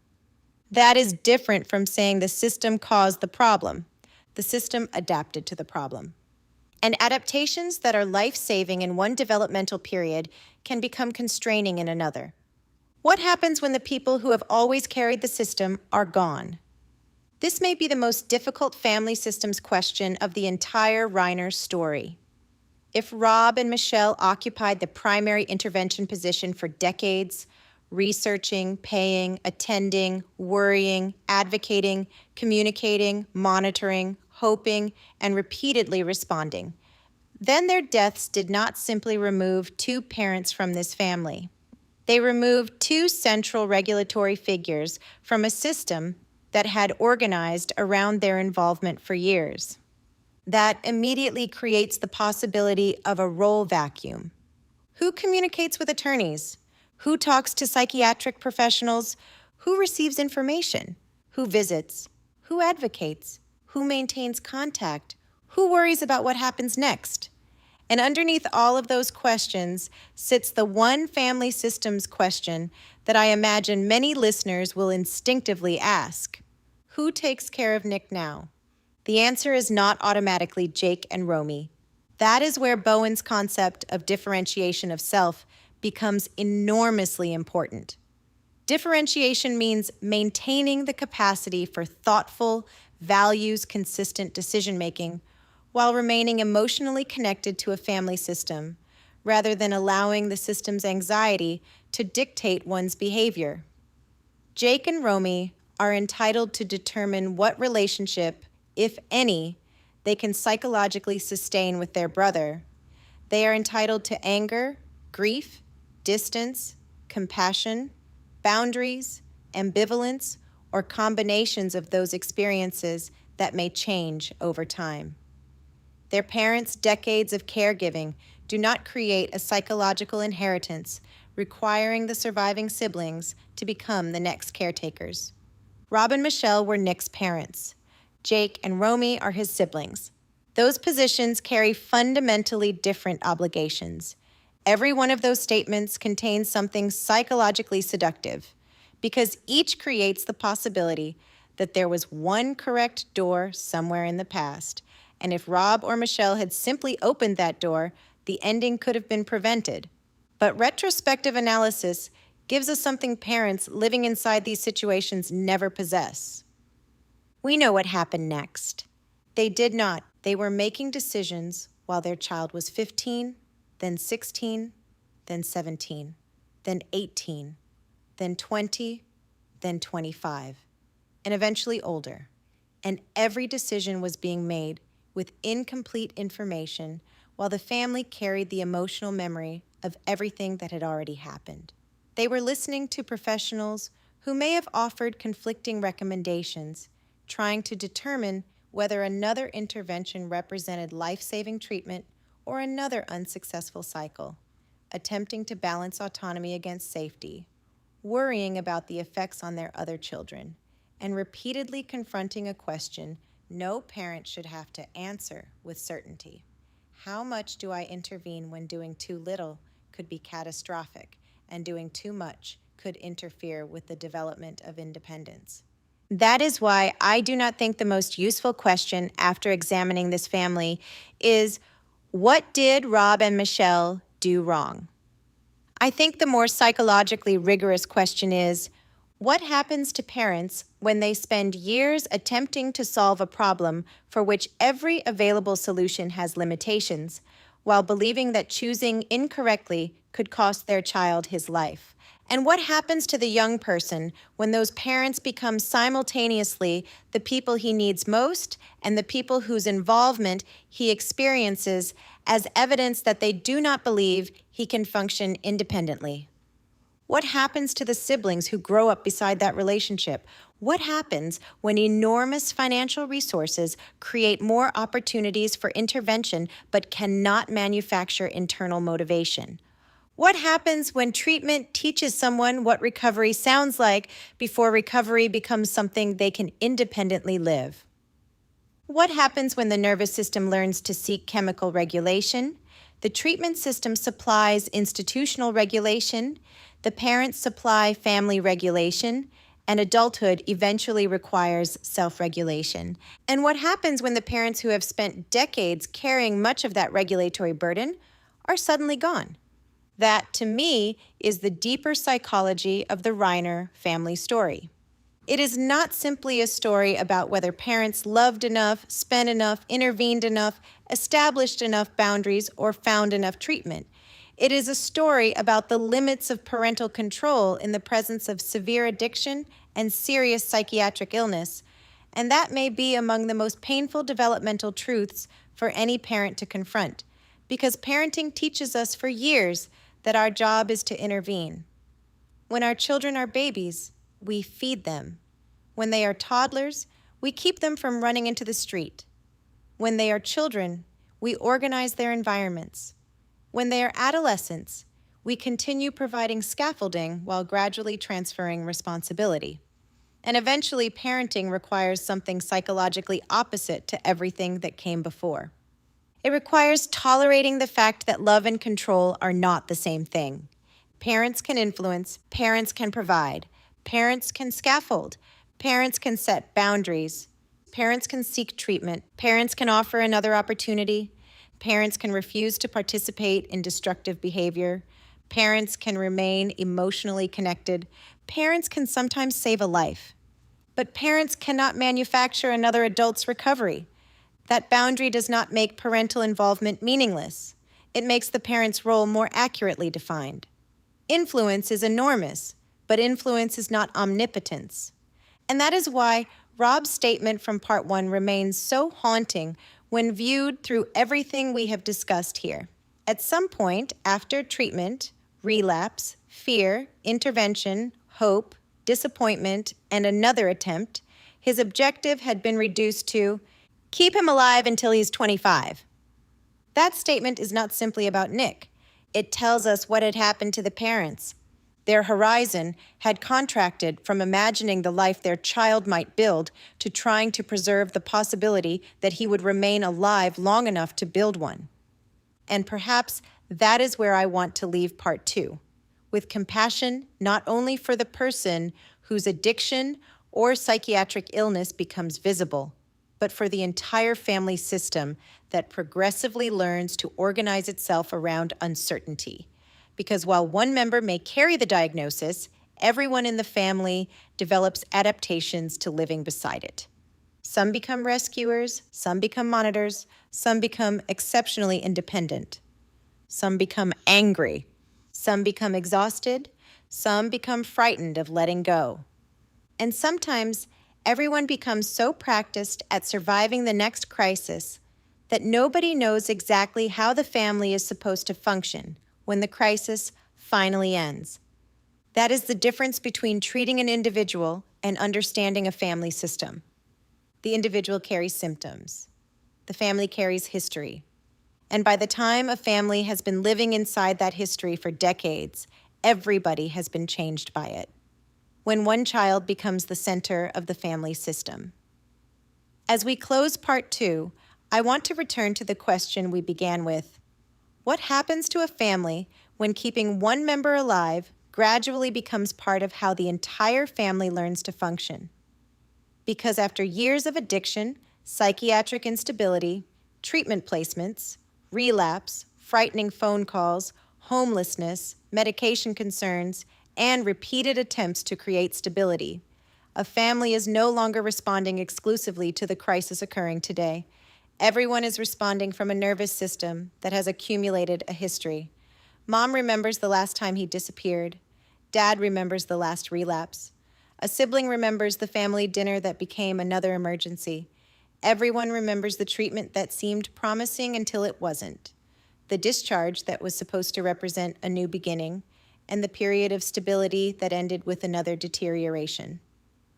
That is different from saying the system caused the problem. The system adapted to the problem. And adaptations that are life-saving in one developmental period can become constraining in another. What happens when the people who have always carried the system are gone? This may be the most difficult family systems question of the entire Reiner story. If Rob and Michelle occupied the primary intervention position for decades, researching, paying, attending, worrying, advocating, communicating, monitoring, hoping, and repeatedly responding, then their deaths did not simply remove two parents from this family. They removed two central regulatory figures from a system that had organized around their involvement for years. That immediately creates the possibility of a role vacuum. Who communicates with attorneys? Who talks to psychiatric professionals? Who receives information? Who visits? Who advocates? Who maintains contact? Who worries about what happens next? And underneath all of those questions sits the one family systems question that I imagine many listeners will instinctively ask. Who takes care of Nick now? The answer is not automatically Jake and Romy. That is where Bowen's concept of differentiation of self becomes enormously important. Differentiation means maintaining the capacity for thoughtful, values-consistent decision-making while remaining emotionally connected to a family system, rather than allowing the system's anxiety to dictate one's behavior. Jake and Romy are entitled to determine what relationship, if any, they can psychologically sustain with their brother. They are entitled to anger, grief, distance, compassion, boundaries, ambivalence, or combinations of those experiences that may change over time. Their parents' decades of caregiving do not create a psychological inheritance requiring the surviving siblings to become the next caretakers. Rob and Michelle were Nick's parents. Jake and Romy are his siblings. Those positions carry fundamentally different obligations. Every one of those statements contains something psychologically seductive, because each creates the possibility that there was one correct door somewhere in the past, and if Rob or Michelle had simply opened that door, the ending could have been prevented. But retrospective analysis gives us something parents living inside these situations never possess. We know what happened next. They did not. They were making decisions while their child was 15, then 16, then 17, then 18, then 20, then 25, and eventually older. And every decision was being made with incomplete information while the family carried the emotional memory of everything that had already happened. They were listening to professionals who may have offered conflicting recommendations, trying to determine whether another intervention represented life-saving treatment or another unsuccessful cycle, attempting to balance autonomy against safety, worrying about the effects on their other children, and repeatedly confronting a question no parent should have to answer with certainty. How much do I intervene when doing too little could be catastrophic, and doing too much could interfere with the development of independence? That is why I do not think the most useful question after examining this family is, what did Rob and Michelle do wrong? I think the more psychologically rigorous question is, what happens to parents when they spend years attempting to solve a problem for which every available solution has limitations, while believing that choosing incorrectly could cost their child his life? And what happens to the young person when those parents become simultaneously the people he needs most and the people whose involvement he experiences as evidence that they do not believe he can function independently? What happens to the siblings who grow up beside that relationship? What happens when enormous financial resources create more opportunities for intervention but cannot manufacture internal motivation? What happens when treatment teaches someone what recovery sounds like before recovery becomes something they can independently live? What happens when the nervous system learns to seek chemical regulation? The treatment system supplies institutional regulation, the parents supply family regulation, and adulthood eventually requires self-regulation. And what happens when the parents who have spent decades carrying much of that regulatory burden are suddenly gone? That, to me, is the deeper psychology of the Reiner family story. It is not simply a story about whether parents loved enough, spent enough, intervened enough, established enough boundaries, or found enough treatment. It is a story about the limits of parental control in the presence of severe addiction and serious psychiatric illness, and that may be among the most painful developmental truths for any parent to confront, because parenting teaches us for years that our job is to intervene. When our children are babies, we feed them. When they are toddlers, we keep them from running into the street. When they are children, we organize their environments. When they are adolescents, we continue providing scaffolding while gradually transferring responsibility. And eventually, parenting requires something psychologically opposite to everything that came before. It requires tolerating the fact that love and control are not the same thing. Parents can influence, parents can provide, parents can scaffold, parents can set boundaries, parents can seek treatment, parents can offer another opportunity, parents can refuse to participate in destructive behavior, parents can remain emotionally connected, parents can sometimes save a life. But parents cannot manufacture another adult's recovery. That boundary does not make parental involvement meaningless. It makes the parent's role more accurately defined. Influence is enormous, but influence is not omnipotence. And that is why Rob's statement from Part 1 remains so haunting when viewed through everything we have discussed here. At some point after treatment, relapse, fear, intervention, hope, disappointment, and another attempt, his objective had been reduced to keep him alive until he's 25. That statement is not simply about Nick. It tells us what had happened to the parents. Their horizon had contracted from imagining the life their child might build to trying to preserve the possibility that he would remain alive long enough to build one. And perhaps that is where I want to leave Part 2, with compassion not only for the person whose addiction or psychiatric illness becomes visible, but for the entire family system that progressively learns to organize itself around uncertainty. Because while one member may carry the diagnosis, everyone in the family develops adaptations to living beside it. Some become rescuers, some become monitors, some become exceptionally independent. Some become angry, some become exhausted, some become frightened of letting go. And sometimes everyone becomes so practiced at surviving the next crisis that nobody knows exactly how the family is supposed to function when the crisis finally ends. That is the difference between treating an individual and understanding a family system. The individual carries symptoms. The family carries history. And by the time a family has been living inside that history for decades, everybody has been changed by it. When one child becomes the center of the family system. As we close Part 2, I want to return to the question we began with. What happens to a family when keeping one member alive gradually becomes part of how the entire family learns to function? Because after years of addiction, psychiatric instability, treatment placements, relapse, frightening phone calls, homelessness, medication concerns, and repeated attempts to create stability, a family is no longer responding exclusively to the crisis occurring today. Everyone is responding from a nervous system that has accumulated a history. Mom remembers the last time he disappeared. Dad remembers the last relapse. A sibling remembers the family dinner that became another emergency. Everyone remembers the treatment that seemed promising until it wasn't. The discharge that was supposed to represent a new beginning, and the period of stability that ended with another deterioration.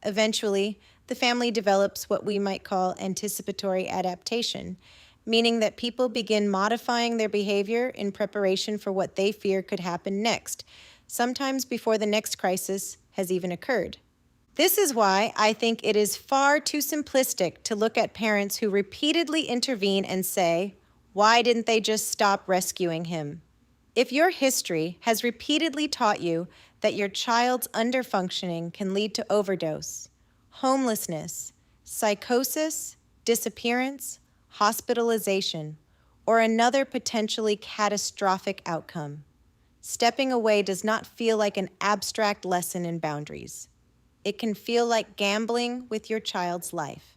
Eventually, the family develops what we might call anticipatory adaptation, meaning that people begin modifying their behavior in preparation for what they fear could happen next, sometimes before the next crisis has even occurred. This is why I think it is far too simplistic to look at parents who repeatedly intervene and say, "Why didn't they just stop rescuing him?" If your history has repeatedly taught you that your child's underfunctioning can lead to overdose, homelessness, psychosis, disappearance, hospitalization, or another potentially catastrophic outcome, stepping away does not feel like an abstract lesson in boundaries. It can feel like gambling with your child's life.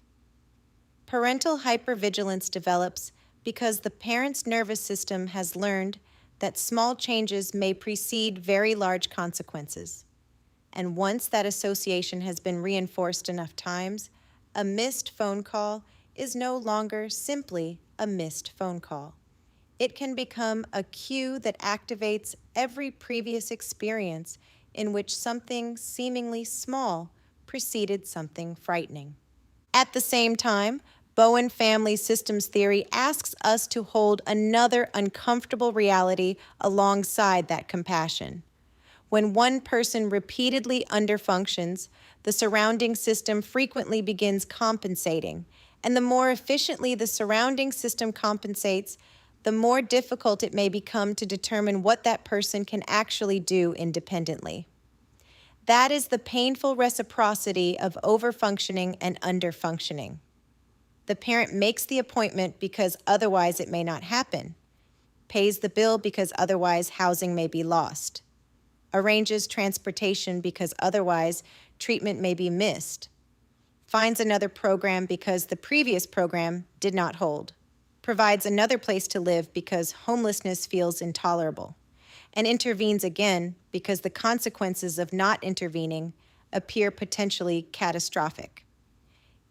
Parental hypervigilance develops because the parent's nervous system has learned that small changes may precede very large consequences. And once that association has been reinforced enough times, a missed phone call is no longer simply a missed phone call. It can become a cue that activates every previous experience in which something seemingly small preceded something frightening. At the same time, Bowen Family Systems Theory asks us to hold another uncomfortable reality alongside that compassion. When one person repeatedly underfunctions, the surrounding system frequently begins compensating, and the more efficiently the surrounding system compensates, the more difficult it may become to determine what that person can actually do independently. That is the painful reciprocity of overfunctioning and underfunctioning. The parent makes the appointment because otherwise it may not happen, pays the bill because otherwise housing may be lost, arranges transportation because otherwise treatment may be missed, finds another program because the previous program did not hold, provides another place to live because homelessness feels intolerable, and intervenes again because the consequences of not intervening appear potentially catastrophic.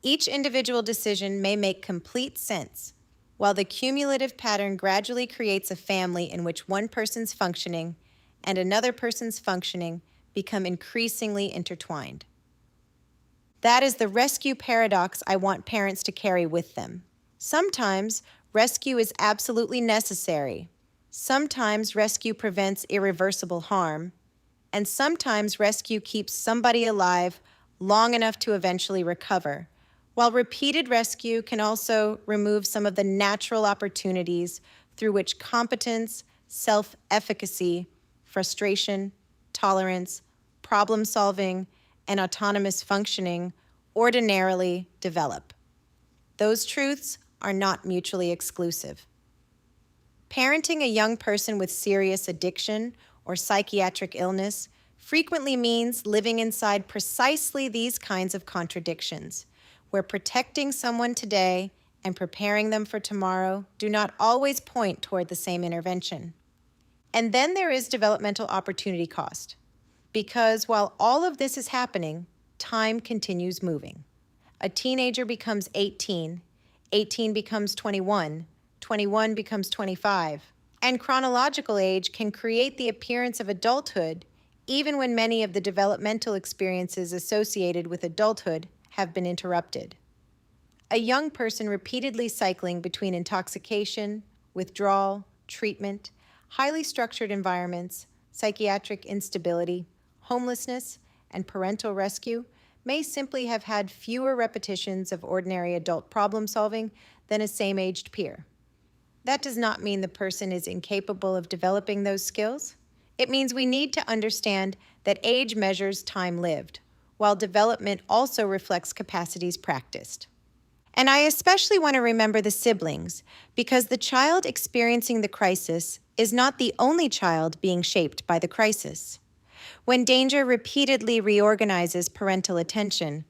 Each individual decision may make complete sense, while the cumulative pattern gradually creates a family in which one person's functioning and another person's functioning become increasingly intertwined. That is the rescue paradox I want parents to carry with them. Sometimes rescue is absolutely necessary. Sometimes rescue prevents irreversible harm, and sometimes rescue keeps somebody alive long enough to eventually recover, while repeated rescue can also remove some of the natural opportunities through which competence, self-efficacy, frustration, tolerance, problem-solving, and autonomous functioning ordinarily develop. Those truths are not mutually exclusive. Parenting a young person with serious addiction or psychiatric illness frequently means living inside precisely these kinds of contradictions, where protecting someone today and preparing them for tomorrow do not always point toward the same intervention. And then there is developmental opportunity cost, because while all of this is happening, time continues moving. A teenager becomes 18, 18 becomes 21, 21 becomes 25, and chronological age can create the appearance of adulthood even when many of the developmental experiences associated with adulthood have been interrupted. A young person repeatedly cycling between intoxication, withdrawal, treatment, highly structured environments, psychiatric instability, homelessness, and parental rescue may simply have had fewer repetitions of ordinary adult problem solving than a same-aged peer. That does not mean the person is incapable of developing those skills. It means we need to understand that age measures time lived, while development also reflects capacities practiced. And I especially want to remember the siblings, because the child experiencing the crisis is not the only child being shaped by the crisis. When danger repeatedly reorganizes parental attention,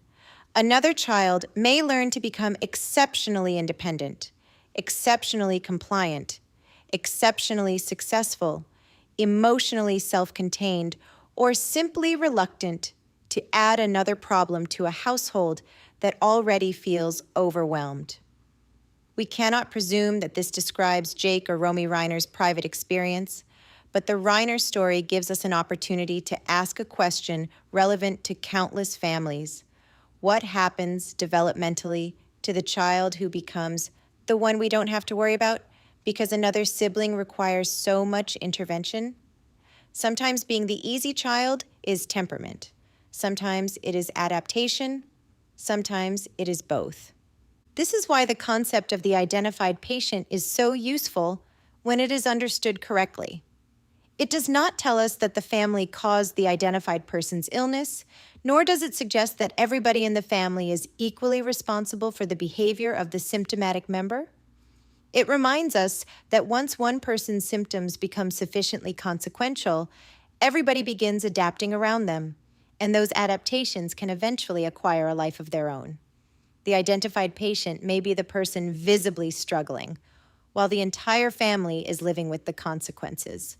another child may learn to become exceptionally independent, exceptionally compliant, exceptionally successful, emotionally self-contained, or simply reluctant to add another problem to a household that already feels overwhelmed. We cannot presume that this describes Jake or Romy Reiner's private experience, but the Reiner story gives us an opportunity to ask a question relevant to countless families. What happens developmentally to the child who becomes the one we don't have to worry about because another sibling requires so much intervention? Sometimes being the easy child is temperament. Sometimes it is adaptation. Sometimes it is both. This is why the concept of the identified patient is so useful when it is understood correctly. It does not tell us that the family caused the identified person's illness, nor does it suggest that everybody in the family is equally responsible for the behavior of the symptomatic member. It reminds us that once one person's symptoms become sufficiently consequential, everybody begins adapting around them, and those adaptations can eventually acquire a life of their own. The identified patient may be the person visibly struggling, while the entire family is living with the consequences.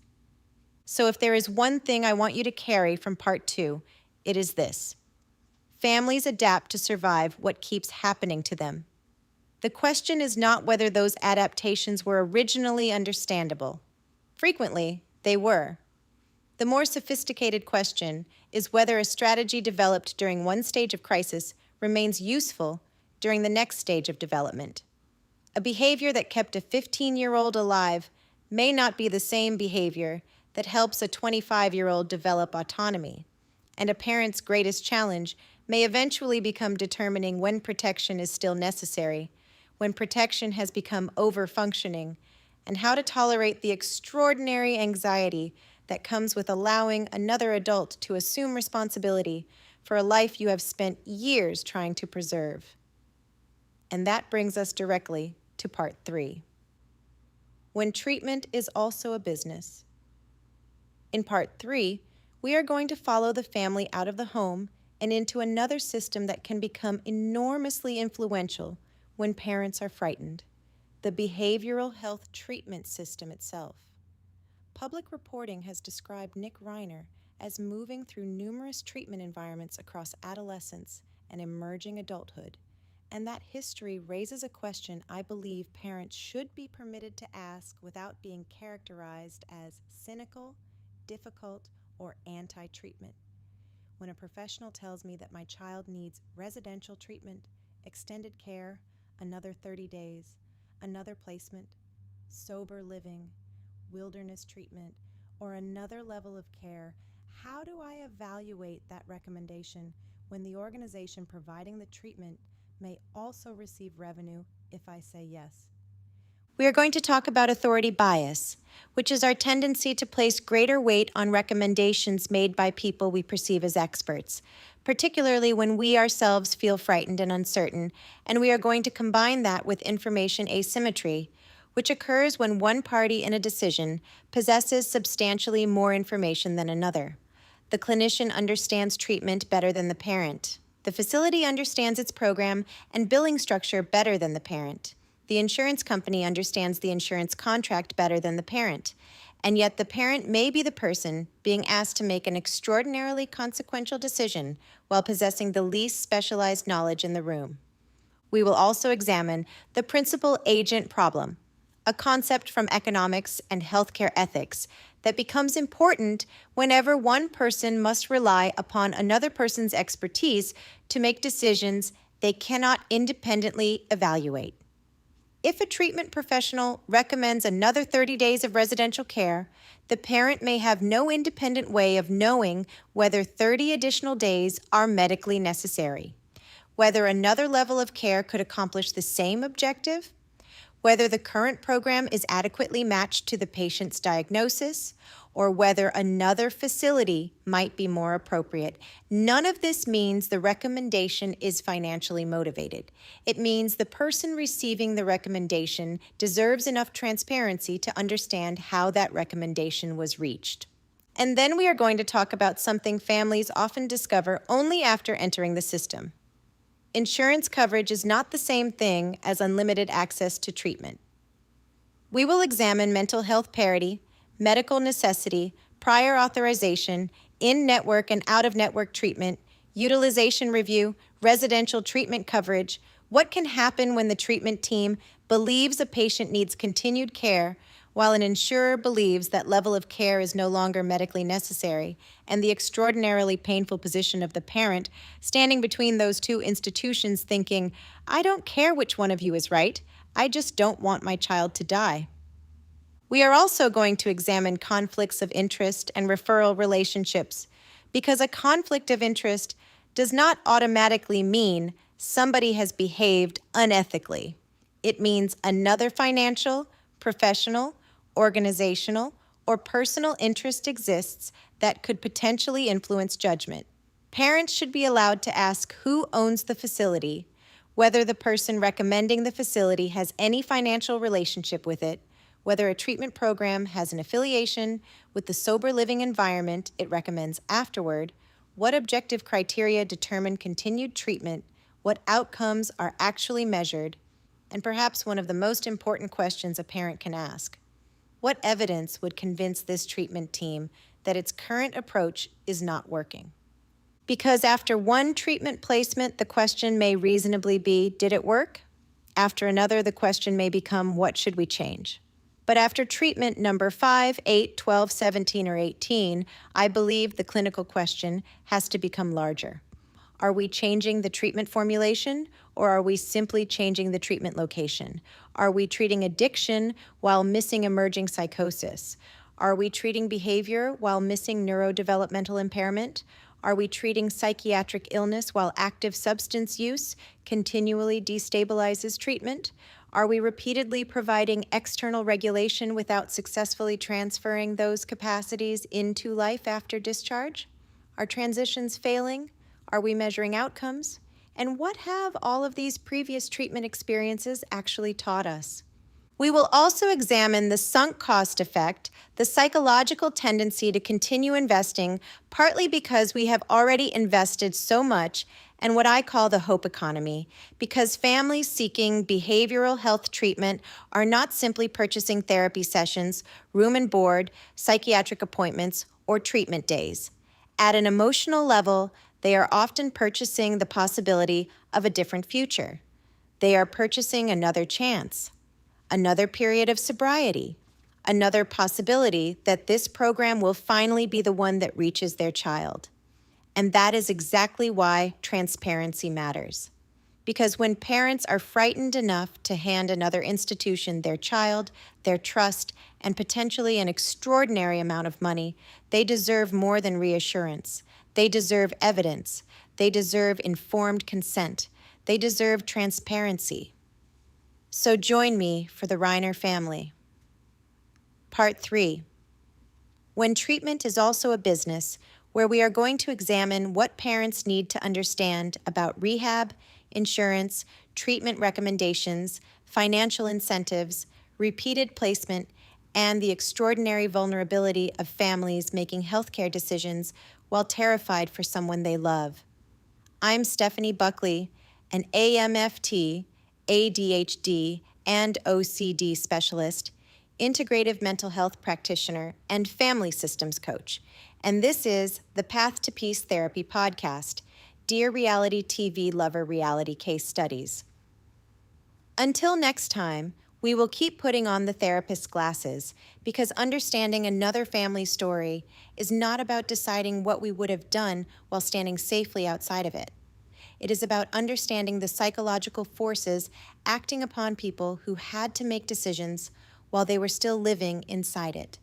So if there is one thing I want you to carry from part 2, it is this. Families adapt to survive what keeps happening to them. The question is not whether those adaptations were originally understandable. Frequently, they were. The more sophisticated question is whether a strategy developed during one stage of crisis remains useful during the next stage of development. A behavior that kept a 15-year-old alive may not be the same behavior that helps a 25-year-old develop autonomy, and a parent's greatest challenge may eventually become determining when protection is still necessary, when protection has become overfunctioning, and how to tolerate the extraordinary anxiety that comes with allowing another adult to assume responsibility for a life you have spent years trying to preserve. And that brings us directly to part 3. When treatment is also a business. In part 3, we are going to follow the family out of the home and into another system that can become enormously influential when parents are frightened, the behavioral health treatment system itself. Public reporting has described Nick Reiner as moving through numerous treatment environments across adolescence and emerging adulthood, and that history raises a question I believe parents should be permitted to ask without being characterized as cynical, difficult, or anti-treatment. When a professional tells me that my child needs residential treatment, extended care, another 30 days, another placement, sober living, wilderness treatment, or another level of care, how do I evaluate that recommendation when the organization providing the treatment may also receive revenue if I say yes? We are going to talk about authority bias, which is our tendency to place greater weight on recommendations made by people we perceive as experts, particularly when we ourselves feel frightened and uncertain, and we are going to combine that with information asymmetry, which occurs when one party in a decision possesses substantially more information than another. The clinician understands treatment better than the parent. The facility understands its program and billing structure better than the parent. The insurance company understands the insurance contract better than the parent, and yet the parent may be the person being asked to make an extraordinarily consequential decision while possessing the least specialized knowledge in the room. We will also examine the principal-agent problem, a concept from economics and healthcare ethics that becomes important whenever one person must rely upon another person's expertise to make decisions they cannot independently evaluate. If a treatment professional recommends another 30 days of residential care, the parent may have no independent way of knowing whether 30 additional days are medically necessary, whether another level of care could accomplish the same objective, whether the current program is adequately matched to the patient's diagnosis, or whether another facility might be more appropriate. None of this means the recommendation is financially motivated. It means the person receiving the recommendation deserves enough transparency to understand how that recommendation was reached. And then we are going to talk about something families often discover only after entering the system. Insurance coverage is not the same thing as unlimited access to treatment. We will examine mental health parity, medical necessity, prior authorization, in-network and out-of-network treatment, utilization review, residential treatment coverage, what can happen when the treatment team believes a patient needs continued care While an insurer believes that level of care is no longer medically necessary, and the extraordinarily painful position of the parent standing between those two institutions thinking, I don't care which one of you is right, I just don't want my child to die. We are also going to examine conflicts of interest and referral relationships, because a conflict of interest does not automatically mean somebody has behaved unethically. It means another financial, professional, organizational, or personal interest exists that could potentially influence judgment. Parents should be allowed to ask who owns the facility, whether the person recommending the facility has any financial relationship with it, whether a treatment program has an affiliation with the sober living environment it recommends afterward, what objective criteria determine continued treatment, what outcomes are actually measured, and perhaps one of the most important questions a parent can ask: what evidence would convince this treatment team that its current approach is not working? Because after one treatment placement, the question may reasonably be, did it work? After another, the question may become, what should we change? But after treatment number 5, 8, 12, 17, or 18, I believe the clinical question has to become larger. Are we changing the treatment formulation, or are we simply changing the treatment location? Are we treating addiction while missing emerging psychosis? Are we treating behavior while missing neurodevelopmental impairment? Are we treating psychiatric illness while active substance use continually destabilizes treatment? Are we repeatedly providing external regulation without successfully transferring those capacities into life after discharge? Are transitions failing? Are we measuring outcomes? And what have all of these previous treatment experiences actually taught us? We will also examine the sunk cost effect, the psychological tendency to continue investing, partly because we have already invested so much, and what I call the hope economy, because families seeking behavioral health treatment are not simply purchasing therapy sessions, room and board, psychiatric appointments, or treatment days. At an emotional level, they are often purchasing the possibility of a different future. They are purchasing another chance, another period of sobriety, another possibility that this program will finally be the one that reaches their child. And that is exactly why transparency matters. Because when parents are frightened enough to hand another institution their child, their trust, and potentially an extraordinary amount of money, they deserve more than reassurance. They deserve evidence. They deserve informed consent. They deserve transparency. So join me for the Reiner family. Part 3. When treatment is also a business, where we are going to examine what parents need to understand about rehab, insurance, treatment recommendations, financial incentives, repeated placement, and the extraordinary vulnerability of families making healthcare decisions while terrified for someone they love. I'm Stephanie Buckley, an AMFT, ADHD, and OCD specialist, integrative mental health practitioner, and family systems coach. And this is the Path to Peace Therapy podcast, Dear Reality TV Lover Reality Case Studies. Until next time, we will keep putting on the therapist's glasses, because understanding another family story is not about deciding what we would have done while standing safely outside of it. It is about understanding the psychological forces acting upon people who had to make decisions while they were still living inside it.